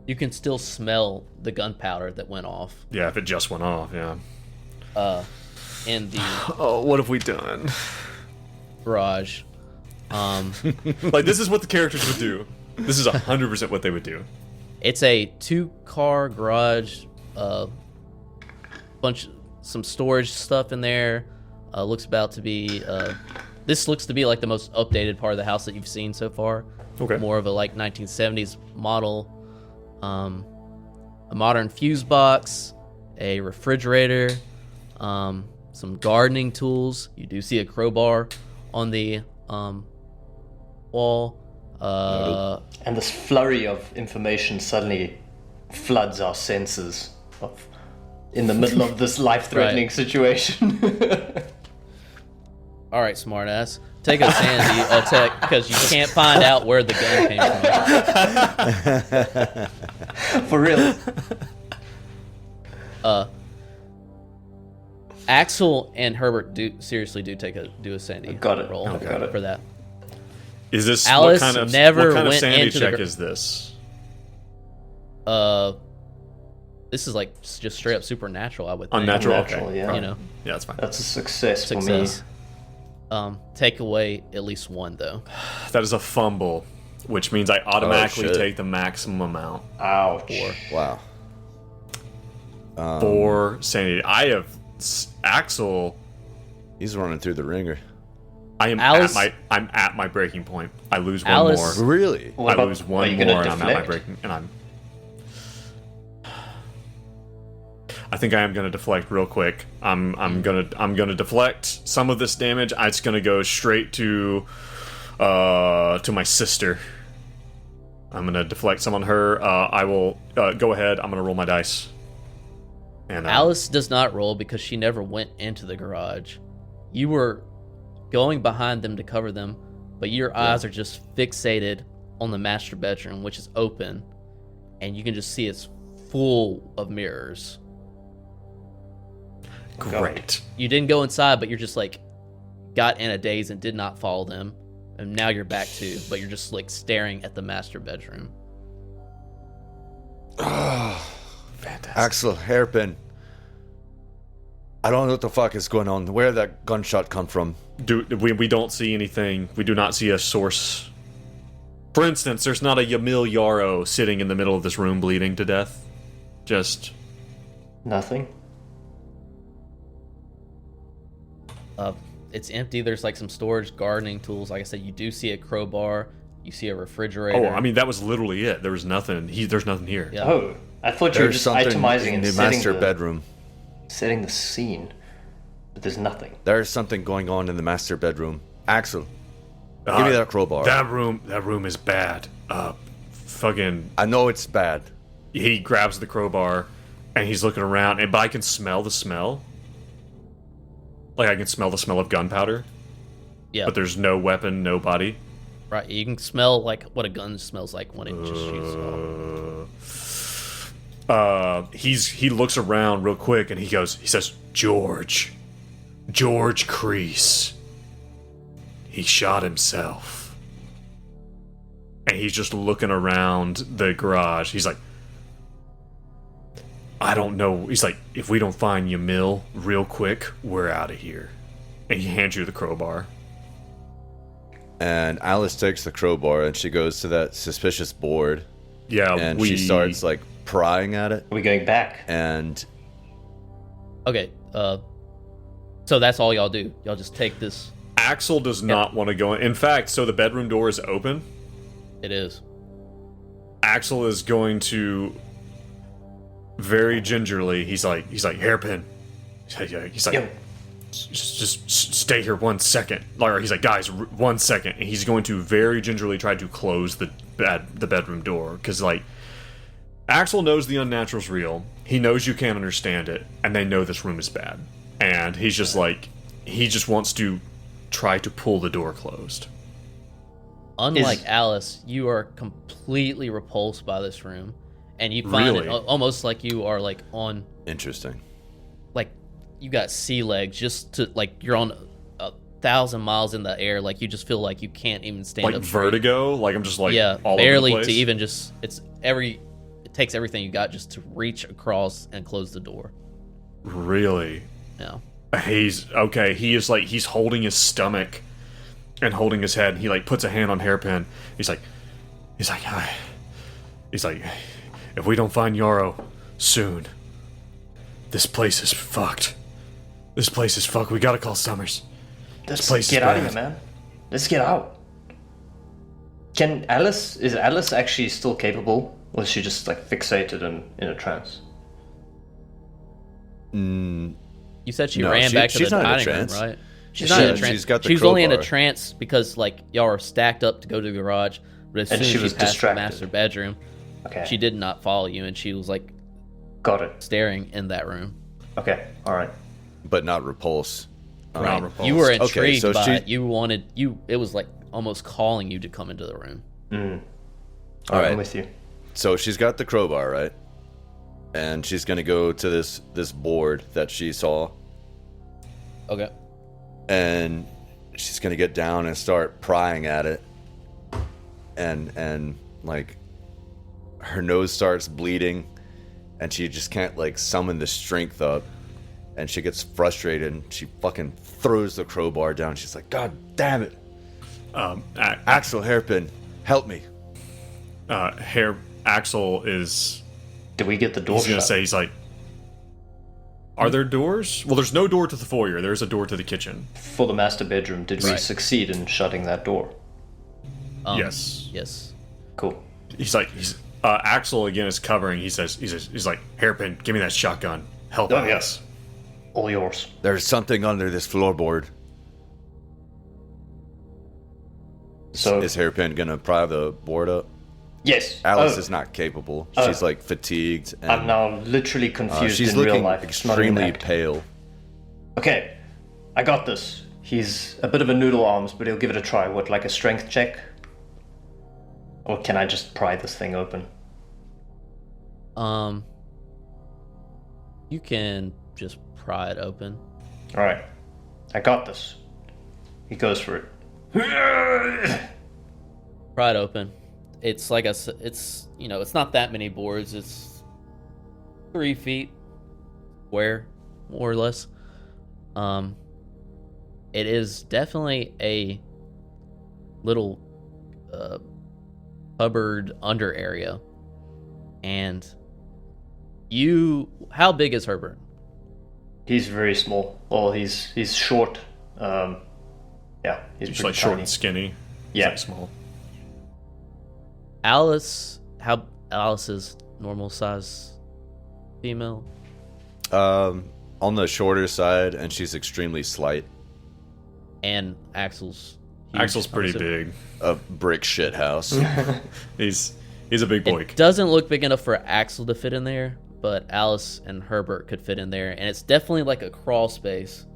You can still smell the gunpowder that went off. Yeah, if it just went off, yeah. In the what have we done? Garage. Like this is what the characters would do. This is 100% what they would do. It's a 2-car garage, some storage stuff in there. Looks about to be this looks to be like the most updated part of the house that you've seen so far. Okay. More of a like 1970s model. A modern fuse box, a refrigerator, some gardening tools. You do see a crowbar on the wall. And this flurry of information suddenly floods our senses in the middle of this life-threatening Right. situation. All right, smartass. Take a sanity attack because you can't find out where the gun came from. For real. Axel and Herbert do take a sanity Got it. roll Okay. Got it. for that. Is this Alice what kind of never went sanity into the check gr- is this? This is like just straight up supernatural. I would think. Unnatural. Unnatural, Okay. yeah. You know, Yeah, that's fine. That's a success, success. for me. Take away at least one though. That is a fumble, which means I automatically shit. take the maximum amount. Ouch. Wow. 4 sanity. I have Axel. He's running through the ringer. I am Alice- I'm at my breaking point. I lose one Alice- more. Really? What I about- lose are one you more, gonna and I'm at my deflect? breaking. And I'm. I think I am going to deflect real quick. I'm gonna deflect some of this damage. It's going to go straight to my sister. I'm going to deflect some on her. I will go ahead. I'm going to roll my dice. And Alice does not roll because she never went into the garage. You were going behind them to cover them, but your eyes are just fixated on the master bedroom, which is open, and you can just see it's full of mirrors. great. You didn't go inside, but you're just like got in a daze and did not follow them, and now you're back too, but you're just like staring at the master bedroom. Fantastic. Axel, hairpin. I don't know what the fuck is going on. Where did that gunshot come from? We don't see anything. We do not see a source. For instance, there's not a Yamil Yarrow sitting in the middle of this room bleeding to death. Just Nothing? It's empty. There's like some storage, gardening tools. Like I said, you do see a crowbar. You see a refrigerator. I mean that was literally it. There was nothing. There's nothing here. Yeah. Oh, I thought you were There's just something itemizing in and the setting master the, bedroom. setting the scene. But there's nothing. There's something going on in the master bedroom. Axel, give me that crowbar. That room is bad. Fucking. I know it's bad. He grabs the crowbar, and he's looking around, but I can smell the smell. Like I can smell the smell of gunpowder, Yeah. but there's no weapon, no body. Right. You can smell like what a gun smells like when it just shoots off. He looks around real quick, and he says, George Crease. He shot himself. And he's just looking around the garage. He's like, I don't know. He's like, if we don't find Yamil real quick, we're out of here. And he hands you the crowbar. And Alice takes the crowbar and she goes to that suspicious board Yeah, and she starts like prying at it. Are we going back? And Okay. So that's all y'all do. Y'all just take this. Axel does not want to go in. In fact, so the bedroom door is open. It is. Axel is going to very gingerly. He's like hairpin. He's like, Yo. just stay here 1 second. Or he's like, guys, 1 second. And he's going to very gingerly try to close the bedroom door because like Axel knows the unnatural's real. He knows you can't understand it, and they know this room is bad. And he's just like, he just wants to try to pull the door closed. Unlike Alice, you are completely repulsed by this room, and you find it Really? almost like you are like on, interesting. like you got sea legs, just to like you're on 1,000 miles in the air. Like you just feel like you can't even stand Like up straight. vertigo. Like I'm just like Yeah, all barely over the to place. even just. It takes everything you got just to reach across and close the door. Really. Yeah. He's okay. He is like he's holding his stomach and holding his head. He like puts a hand on hairpin. He's like, if we don't find Yarrow soon, this place is fucked. This place is fucked. We gotta call Summers. Let's place get is out of bad. here, man. Let's get out. Is Alice actually still capable? Or is she just like fixated and in a trance? You said she No, ran back to the she's not in a dining room, trance. right? She's Yeah, not in a she's trance. got the She was only in a crowbar. trance because like y'all are stacked up to go to the garage, but as And soon she as was she passed distracted. the master bedroom, Okay. she did not follow you, and she was like Got it. staring in that room. Okay. All right. But not repulse. Not repulsed. You were Okay, intrigued so by she- it. You wanted you. It was like almost calling you to come into the room. All right. right. I'm with you. So she's got the crowbar, right? And she's gonna go to this board that she saw, Okay. and she's gonna get down and start prying at it, and like her nose starts bleeding, and she just can't like summon the strength up, and she gets frustrated and she fucking throws the crowbar down. She's like, God damn it, Axel Hairpin, help me. Axel is. Did we get the door He's gonna shut? say, he's like, are there doors? Well, there's no door to the foyer. There's a door to the kitchen. For the master bedroom, did we Right. succeed in shutting that door? Yes. Yes. Cool. Axel again is covering. He's like, Hairpin, give me that shotgun. Help Oh, us. yes. All yours. There's something under this floorboard. So Is Hairpin gonna pry the board up? yes. Alice Oh, is not capable. Oh. She's like fatigued, and I'm now literally confused she's in real looking life. It's not in extremely act. pale. Okay, I got this. He's a bit of a noodle arms, but he'll give it a try. What, like a strength check? Or can I just pry this thing open? You can just pry it open. All right, I got this. He goes for it. Pry it open. It's like it's it's not that many boards. It's 3 feet square, more or less. It is definitely a little cupboard under area. And how big is Herbert? He's very small. Well, he's short. Yeah, he's He's pretty like short tiny. and skinny. He's Yeah. like small. Alice's normal size female? On the shorter side, and she's extremely slight. And Axel's huge, Axel's pretty obviously. big. A brick shit house. He's a big boy. It doesn't look big enough for Axel to fit in there, but Alice and Herbert could fit in there, and it's definitely like a crawl space.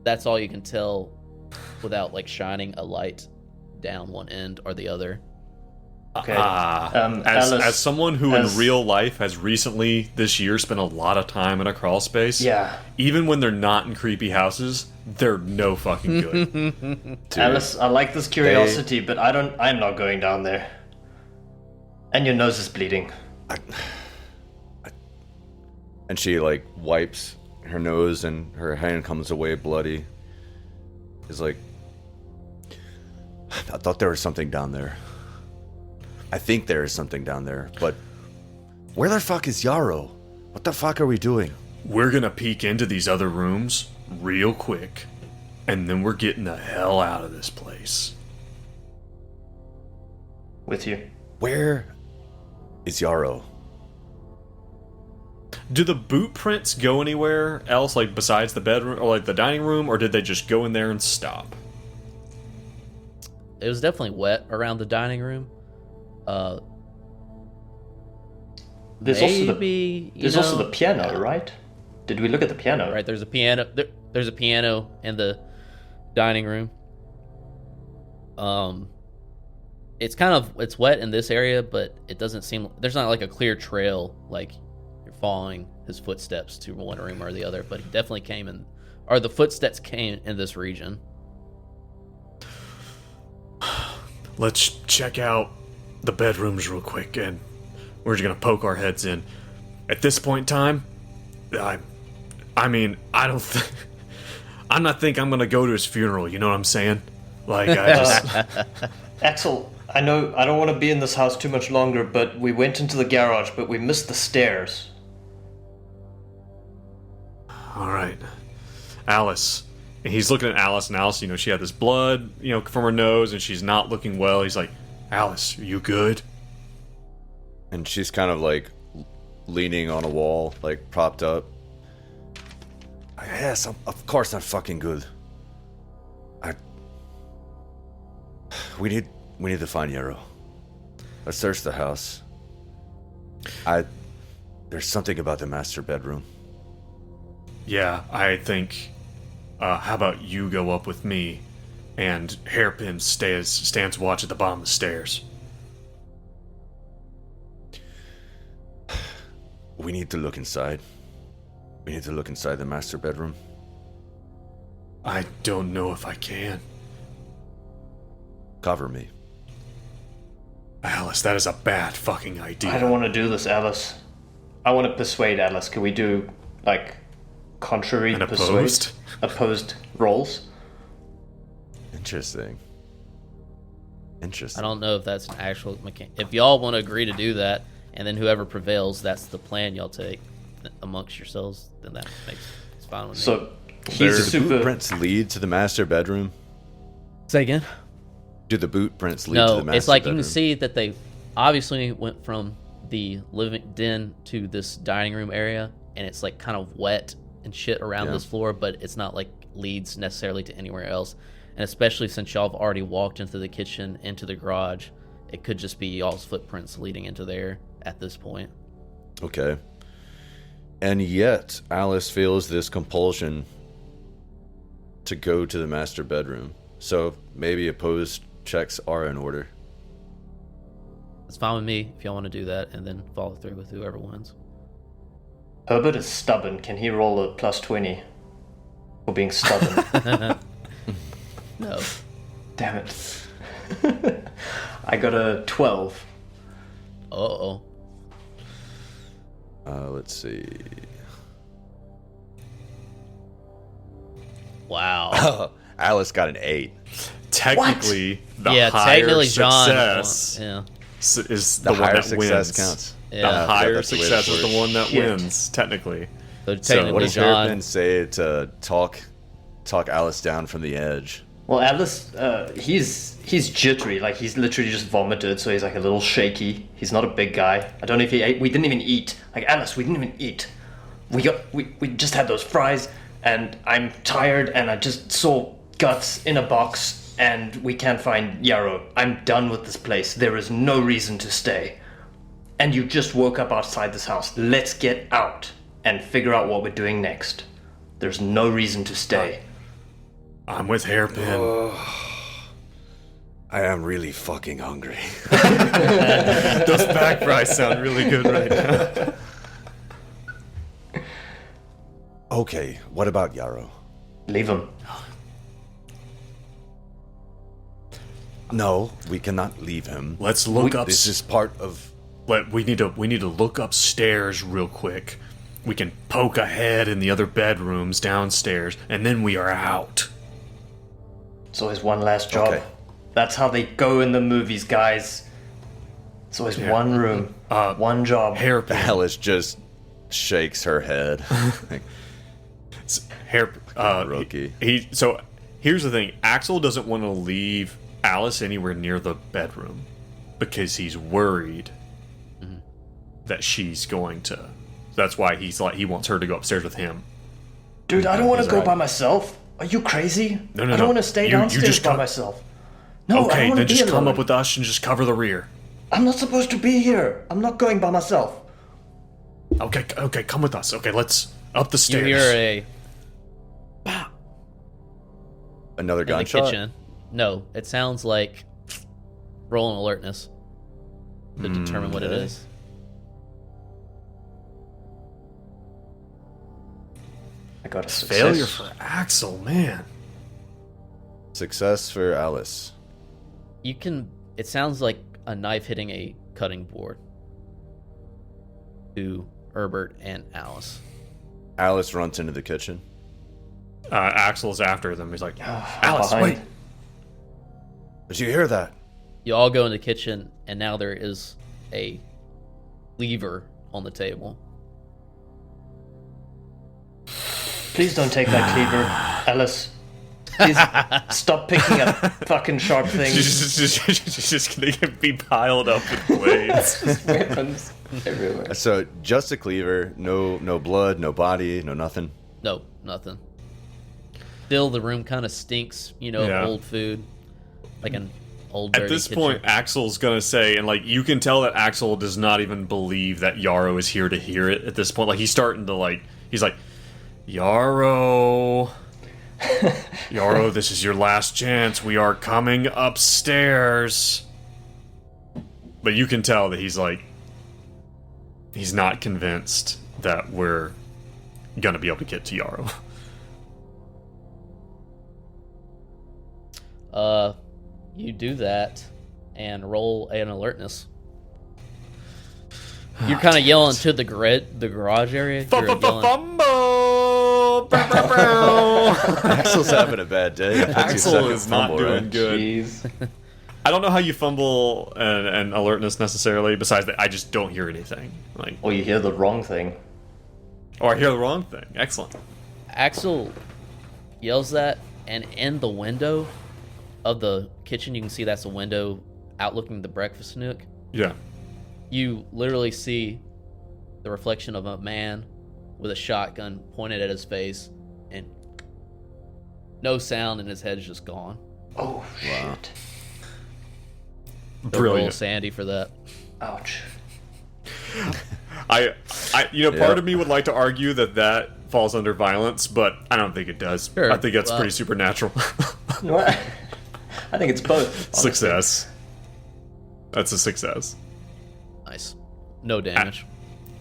That's all you can tell without like shining a light down one end or the other. Okay. As Alice, someone who as- in real life has recently this year spent a lot of time in a crawl space, Yeah. even when they're not in creepy houses, they're no fucking good. Dude. Alice, I like this curiosity, but I'm not going down there. And your nose is bleeding. And she like wipes her nose, and her hand comes away bloody. Is like, I thought there was something down there. I think there is something down there, but where the fuck is Yarrow? What the fuck are we doing? We're gonna peek into these other rooms real quick, and then we're getting the hell out of this place. With you. Where is Yarrow? Do the boot prints go anywhere else, like besides the bedroom or like the dining room, or did they just go in there and stop? It was definitely wet around the dining room. There's Maybe, also the piano, right? Did we look at the piano? Right, there's a piano. There's a piano in the dining room. It's wet in this area, but it doesn't seem there's not like a clear trail like you're following his footsteps to one room or the other. But he definitely came in, or the footsteps came in this region. Let's check out the bedrooms real quick, and we're just gonna poke our heads in. At this point in time, I'm not think I'm gonna go to his funeral. You know what I'm saying? Like I just. Axel, I know I don't want to be in this house too much longer, but we went into the garage, but we missed the stairs. All right, Alice. And he's looking at Alice, and Alice, she had this blood, from her nose, and she's not looking well. He's like, Alice, are you good? And she's kind of like leaning on a wall, like propped up. Yes, of course I'm fucking good. We need to find Yarrow. Let's search the house. There's something about the master bedroom. Yeah, I think. How about you go up with me, and Hairpin stands watch at the bottom of the stairs. We need to look inside. We need to look inside the master bedroom. I don't know if I can. Cover me. Alice, that is a bad fucking idea. I don't want to do this, Alice. I want to persuade Alice. Can we do, like, contrary and persuade? Opposed rolls? Interesting. I don't know if that's an actual mechanic. If y'all want to agree to do that, and then whoever prevails, that's the plan y'all take amongst yourselves, then it's fine with me. So, Do he's the super... boot prints lead to the master bedroom? Say again? Do the boot prints lead to the master bedroom? No, it's like you can see that they obviously went from the living den to this dining room area, and it's like kind of wet and shit around this floor, but it's not like leads necessarily to anywhere else. And especially since y'all have already walked into the kitchen, into the garage, it could just be y'all's footprints leading into there at this point. Okay. And yet, Alice feels this compulsion to go to the master bedroom. So maybe opposed checks are in order. It's fine with me if y'all want to do that and then follow through with whoever wins. Herbert is stubborn. Can he roll a plus 20 for being stubborn? No. Damn it. I got a 12. Uh-oh. Let's see. Wow. Alice got an 8. Technically, the higher technically success John. is The the one higher that success wins. counts. Yeah. The higher that's the way success that is the works. one that Shit. wins, technically. So What technically, does John. Hairpin say to talk Alice down from the edge? Well, Alice, he's jittery. Like, he's literally just vomited, so he's like a little shaky. He's not a big guy. I don't know if he ate. We didn't even eat. Like, Alice, we didn't even eat. We just had those fries, and I'm tired, and I just saw guts in a box, and we can't find Yarrow. I'm done with this place. There is no reason to stay. And you just woke up outside this house. Let's get out and figure out what we're doing next. There's no reason to stay. I'm with Hairpin. I am really fucking hungry. Those back fries sound really good right now. Okay, what about Yarrow? Leave him. No, we cannot leave him. Let's look up. This is part of... We need to look upstairs real quick. We can poke ahead in the other bedrooms downstairs, and then we are out. It's always one last job. Okay. That's how they go in the movies, guys. It's always one room, one job. Hairpin. Alice just shakes her head. Rookie. So here's the thing. Axel doesn't want to leave Alice anywhere near the bedroom because he's worried that she's going to. That's why he wants her to go upstairs with him. Dude, I don't want to He's go right. by myself. Are you crazy? No, I no. don't want to stay You downstairs just by come- myself. No, I don't Okay, want then to be just come alone. up with us and just cover the rear. I'm not supposed to be here. I'm not going by myself. Okay, come with us. Okay, let's up the You stairs. hear a Another in the gunshot? kitchen. No, it sounds like roll an alertness to determine what it okay. is. I got a success. Failure for Axel, man. Success for Alice. You can. It sounds like a knife hitting a cutting board to Herbert and Alice. Alice runs into the kitchen. Axel's after them. He's like, I'm Alice, behind. wait. Did you hear that? You all go in the kitchen, and now there is a lever on the table. Please don't take that cleaver, Alice. Please stop picking up fucking sharp things. She's just gonna be piled up with blades. Just weapons everywhere. So just a cleaver, no blood, no body, no nothing. No, nothing. Still, the room kind of stinks, Yeah. old food. Like an old dirty At this kitchen. point, Axel's gonna say, and like you can tell that Axel does not even believe that Yarrow is here to hear it at this point. Like he's starting to he's like, Yarrow, this is your last chance. We are coming upstairs. But you can tell that he's not convinced that we're gonna be able to get to Yarrow. You do that and roll an alertness. You're kind of yelling to the garage area. You're yelling, Fumble! Axel's having a bad day. That's your Axel second is not fumble, doing right? good. Jeez. I don't know how you fumble an alertness necessarily. Besides that, I just don't hear anything. Or you hear the wrong thing. Or I hear the wrong thing. Excellent. Axel yells that, and in the window of the kitchen, you can see that's a window outlooking the breakfast nook. Yeah. You literally see the reflection of a man with a shotgun pointed at his face, and no sound, and his head is just gone. Oh, shit. So Brilliant. roll Sandy for that. Ouch. I part of me would like to argue that falls under violence, but I don't think it does. Sure. I think that's pretty supernatural. What? I think it's both. honestly. Success. That's a success. Nice. No damage.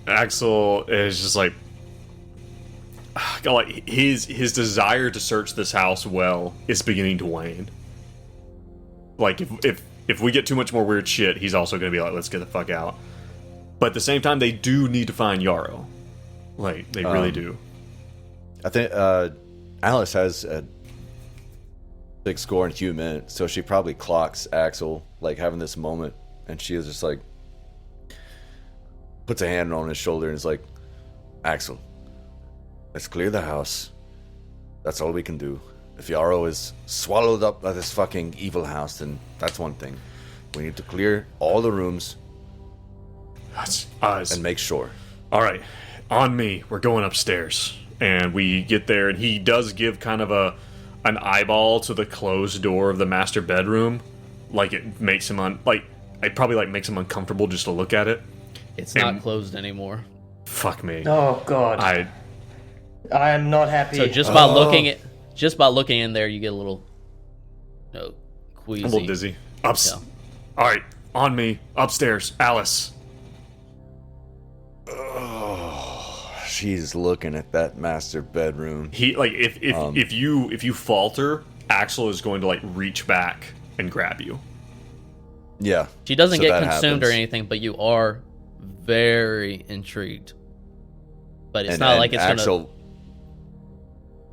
Axel is just like his desire to search this house well is beginning to wane. Like if we get too much more weird shit, he's also going to be like, let's get the fuck out. But at the same time, they do need to find Yarrow. Like they really do. I think Alice has a 6 score in a few minutes, so she probably clocks Axel like having this moment, and she is just like puts a hand on his shoulder and is like, Axel, let's clear the house. That's all we can do. If Yarrow is swallowed up by this fucking evil house, then that's one thing. We need to clear all the rooms That's us. and make sure. All right, on me. We're going upstairs, and we get there, and he does give kind of an eyeball to the closed door of the master bedroom, like it makes him it probably makes him uncomfortable just to look at it. It's not closed anymore. Fuck me. Oh, God. I am not happy. So just by looking in there, you get a little, queasy. I'm a little dizzy. Yeah. All right, on me. Upstairs, Alice. She's looking at that master bedroom. He if you falter, Axel is going to reach back and grab you. Yeah. She doesn't so get that consumed or happens. anything, but you are very intrigued. But it's And- not and like it's Axel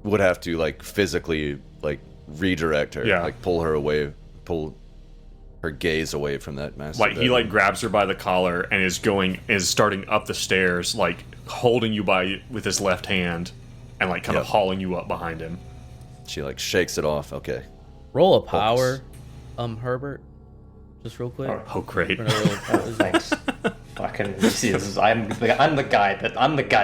would have to physically redirect her, Yeah. pull her away, pull her gaze away from that master. He bedroom. grabs her by the collar and is starting up the stairs, holding you with his left hand, and kind of Yep. hauling you up behind him. She shakes it off. Okay. roll a power, Herbert, just real quick. Oh great! For another little- Thanks. Fucking, you see, I'm the guy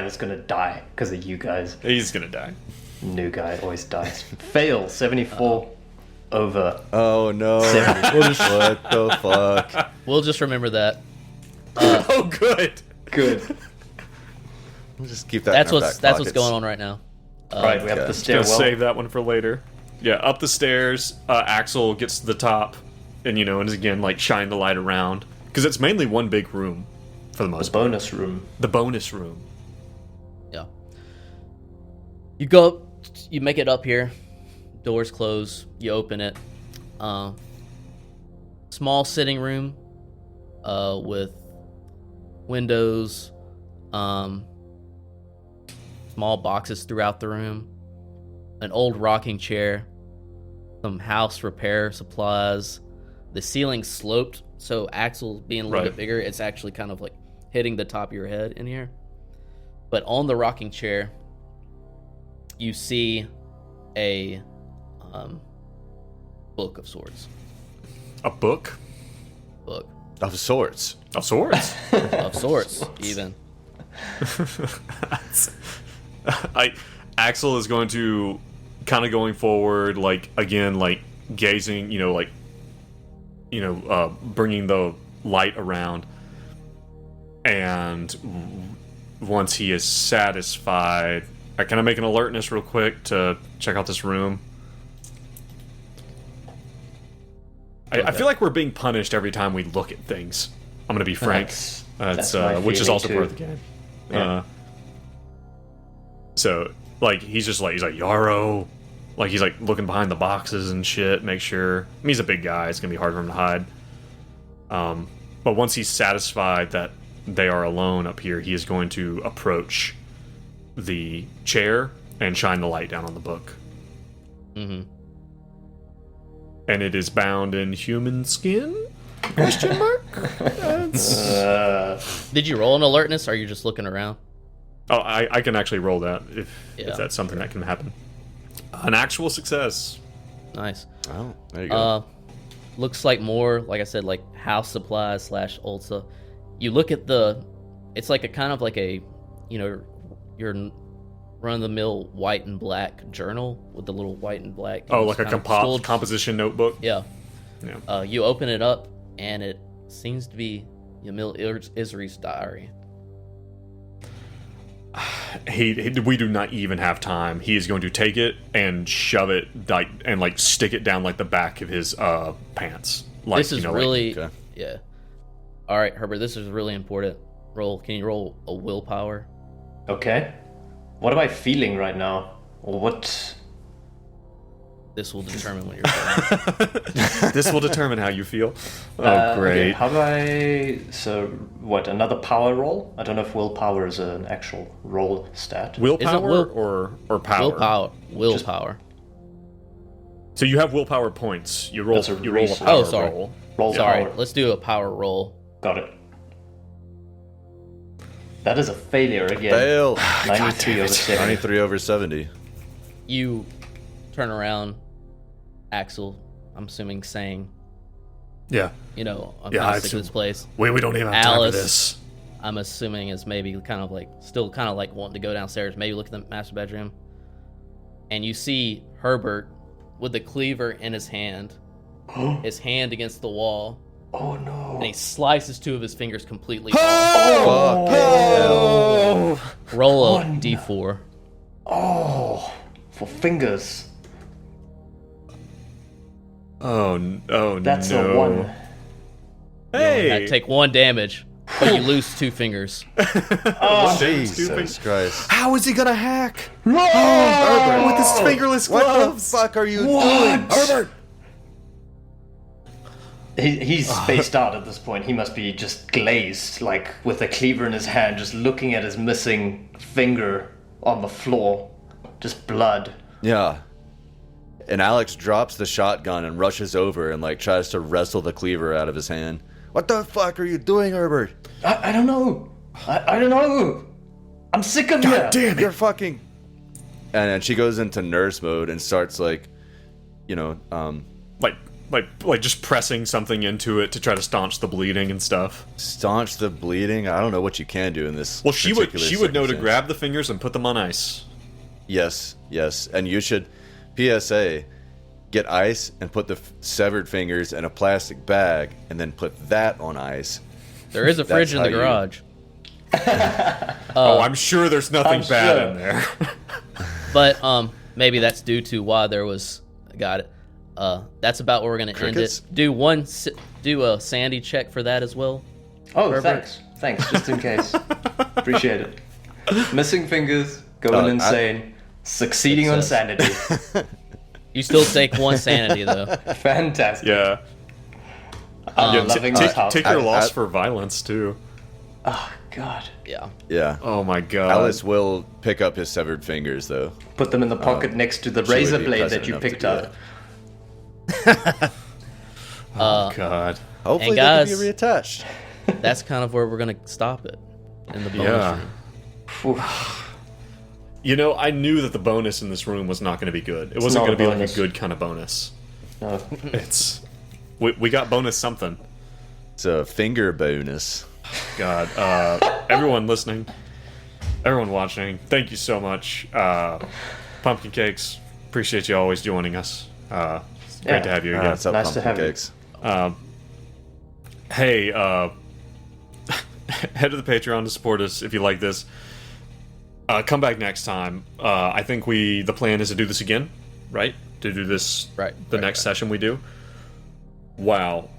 that's gonna die because of you guys. He's gonna die. New guy always dies. Fail 74 over. Oh no! 70. What the fuck? We'll just remember that. Oh good. Good. We'll just keep that. That's in our what's back that's what's pockets. going on right now. Right, we have okay. the Gonna stairwell. save that one for later. Yeah, up the stairs. Axel gets to the top, and and is again shine the light around because it's mainly one big room for the The most part. bonus room. The bonus room. Yeah. You go up, you make it up here. Doors close. You open it. Small sitting room, with windows, small boxes throughout the room, an old rocking chair, some house repair supplies. The ceiling sloped, so Axel being a little Right. bit bigger, it's actually kind of hitting the top of your head in here. But on the rocking chair, you see a book of sorts. A book Book Of sorts. of sorts. of sorts, even. Axel is going to kind of going forward, like again, like gazing, bringing the light around, and once he is satisfied, I kind of make an alertness real quick to check out this room. I feel like we're being punished every time we look at things. I'm gonna be frank. That's my Which is feeling also too. part of the game. Yeah. So like he's like Yarrow, like he's like looking behind the boxes and shit, make sure. I mean, he's a big guy; it's gonna be hard for him to hide. But once he's satisfied that they are alone up here, he is going to approach the chair and shine the light down on the book. Mm-hmm. And it is bound in human skin? Question mark? Did you roll an alertness, or are you just looking around? Oh, I can actually roll that if that's something that can happen. An actual success. Nice. Oh, there you go. Looks like more, like I said, like house supplies / Ulta. You look at it's like a kind of like a, your run-of-the-mill white and black journal with the little white and black. Oh, like a kind of composition notebook? Yeah. Yeah. You open it up, and it seems to be Yamil Isri's diary. We do not even have time. He is going to take it and shove it and stick it down like the back of his pants. Like, This is really, okay. yeah. All right, Herbert, this is really important. Can you roll a willpower? Okay. What am I feeling right now? Or what? This will determine what you're feeling. This will determine how you feel. Oh, Okay, great. how do I... So, what, another power roll? I don't know if willpower is an actual roll stat. Willpower or power? Willpower. So you have willpower points. You roll That's a a resource. power Oh, sorry. roll. Roll Sorry, power. let's do a power roll. Got it. That is a failure again. Fail. 93 over 70. 93 over 70. You turn around, Axel, I'm assuming saying, Yeah. I'm Yeah, kind I of sick of this place. We don't even have time for Alice, this. I'm assuming, is maybe still kind of like wanting to go downstairs, maybe look at the master bedroom. And you see Herbert with the cleaver in his hand against the wall, Oh no. and he slices 2 of his fingers completely off. Oh! Roll a d4. Oh! For fingers. Oh no. That's a 1. Hey! Take 1 damage, but you lose 2 fingers. Oh, Jesus Christ. How is he gonna hack? Herbert! With his fingerless What the gloves. fuck are you What? doing? Herbert! He's spaced out at this point. He must be just glazed, like with a cleaver in his hand, just looking at his missing finger on the floor. Just blood. Yeah. And Alex drops the shotgun and rushes over and tries to wrestle the cleaver out of his hand. What the fuck are you doing, Herbert? I don't know. I don't know. I'm sick of you. Damn You're it. fucking... And then she goes into nurse mode and starts Like just pressing something into it to try to staunch the bleeding and stuff. staunch the bleeding. I don't know what you can do in this. Well, she would particular know to circumstance. grab the fingers and put them on ice. Yes, and you should, PSA, get ice and put the severed fingers in a plastic bag and then put that on ice. There is a fridge That's in the how you- garage. I'm sure there's nothing I'm bad sure. in there. But maybe that's due to why there was. Got it. That's about where we're gonna Crickets? end it. Do a sandy check for that as well. Oh, Herbert? thanks, just in case. Appreciate it. Missing fingers, going insane, succeeding on sanity. You still take 1 sanity though. Fantastic. Yeah. I'm loving this house. Take your loss I- for violence too. Oh God. Yeah. Yeah. Oh my god. Alice will pick up his severed fingers, though. Put them in the pocket next to the she would razor be blade pleasant that you enough to picked do up. Oh god. Hopefully guys- they can be reattached. That's kind of where we're gonna stop it in the bonus Yeah. room. Phew. You know, I knew that the bonus in this room was not going to be good. It wasn't not going to a be like bonus. a good kind of bonus. No. It's we got bonus something. It's a finger bonus. God, everyone listening, everyone watching, thank you so much. Pumpkin Cakes, appreciate you always joining us. It's great to have you again. What's up, Nice to Pumpkin have you. Cakes? Hey, head to the Patreon to support us if you like this. Come back next time. I think the plan is to do this again, right? To do this the next session we do. Wow,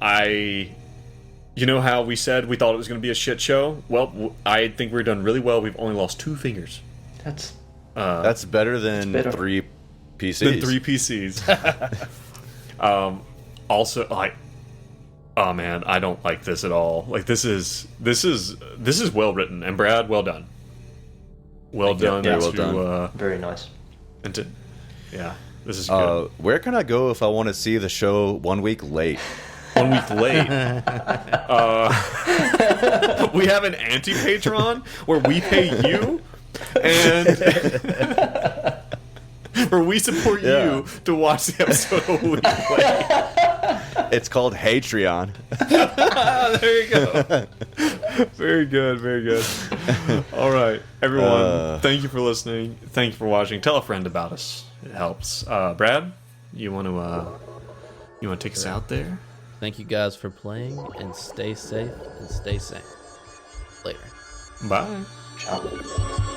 you know how we said we thought it was going to be a shit show? Well, I think we're done really well. We've only lost 2 fingers. That's better than better. 3 PCs. Than 3 PCs. Also, like, oh man, I don't like this at all. Like, this is well written, and Brad, well done. Well done. Yeah, well done. Very nice. Yeah, this is good. Where can I go if I want to see the show 1 week late? 1 week late. We have an anti-Patreon where we pay you, and where we support you to watch the episode a week late. It's called Hatreon. There you go. Very good, very good. All right, everyone. Thank you for listening. Thank you for watching. Tell a friend about us. It helps. Brad, you want to take us out there? Thank you guys for playing, and stay safe and stay sane. Later. Bye. Ciao.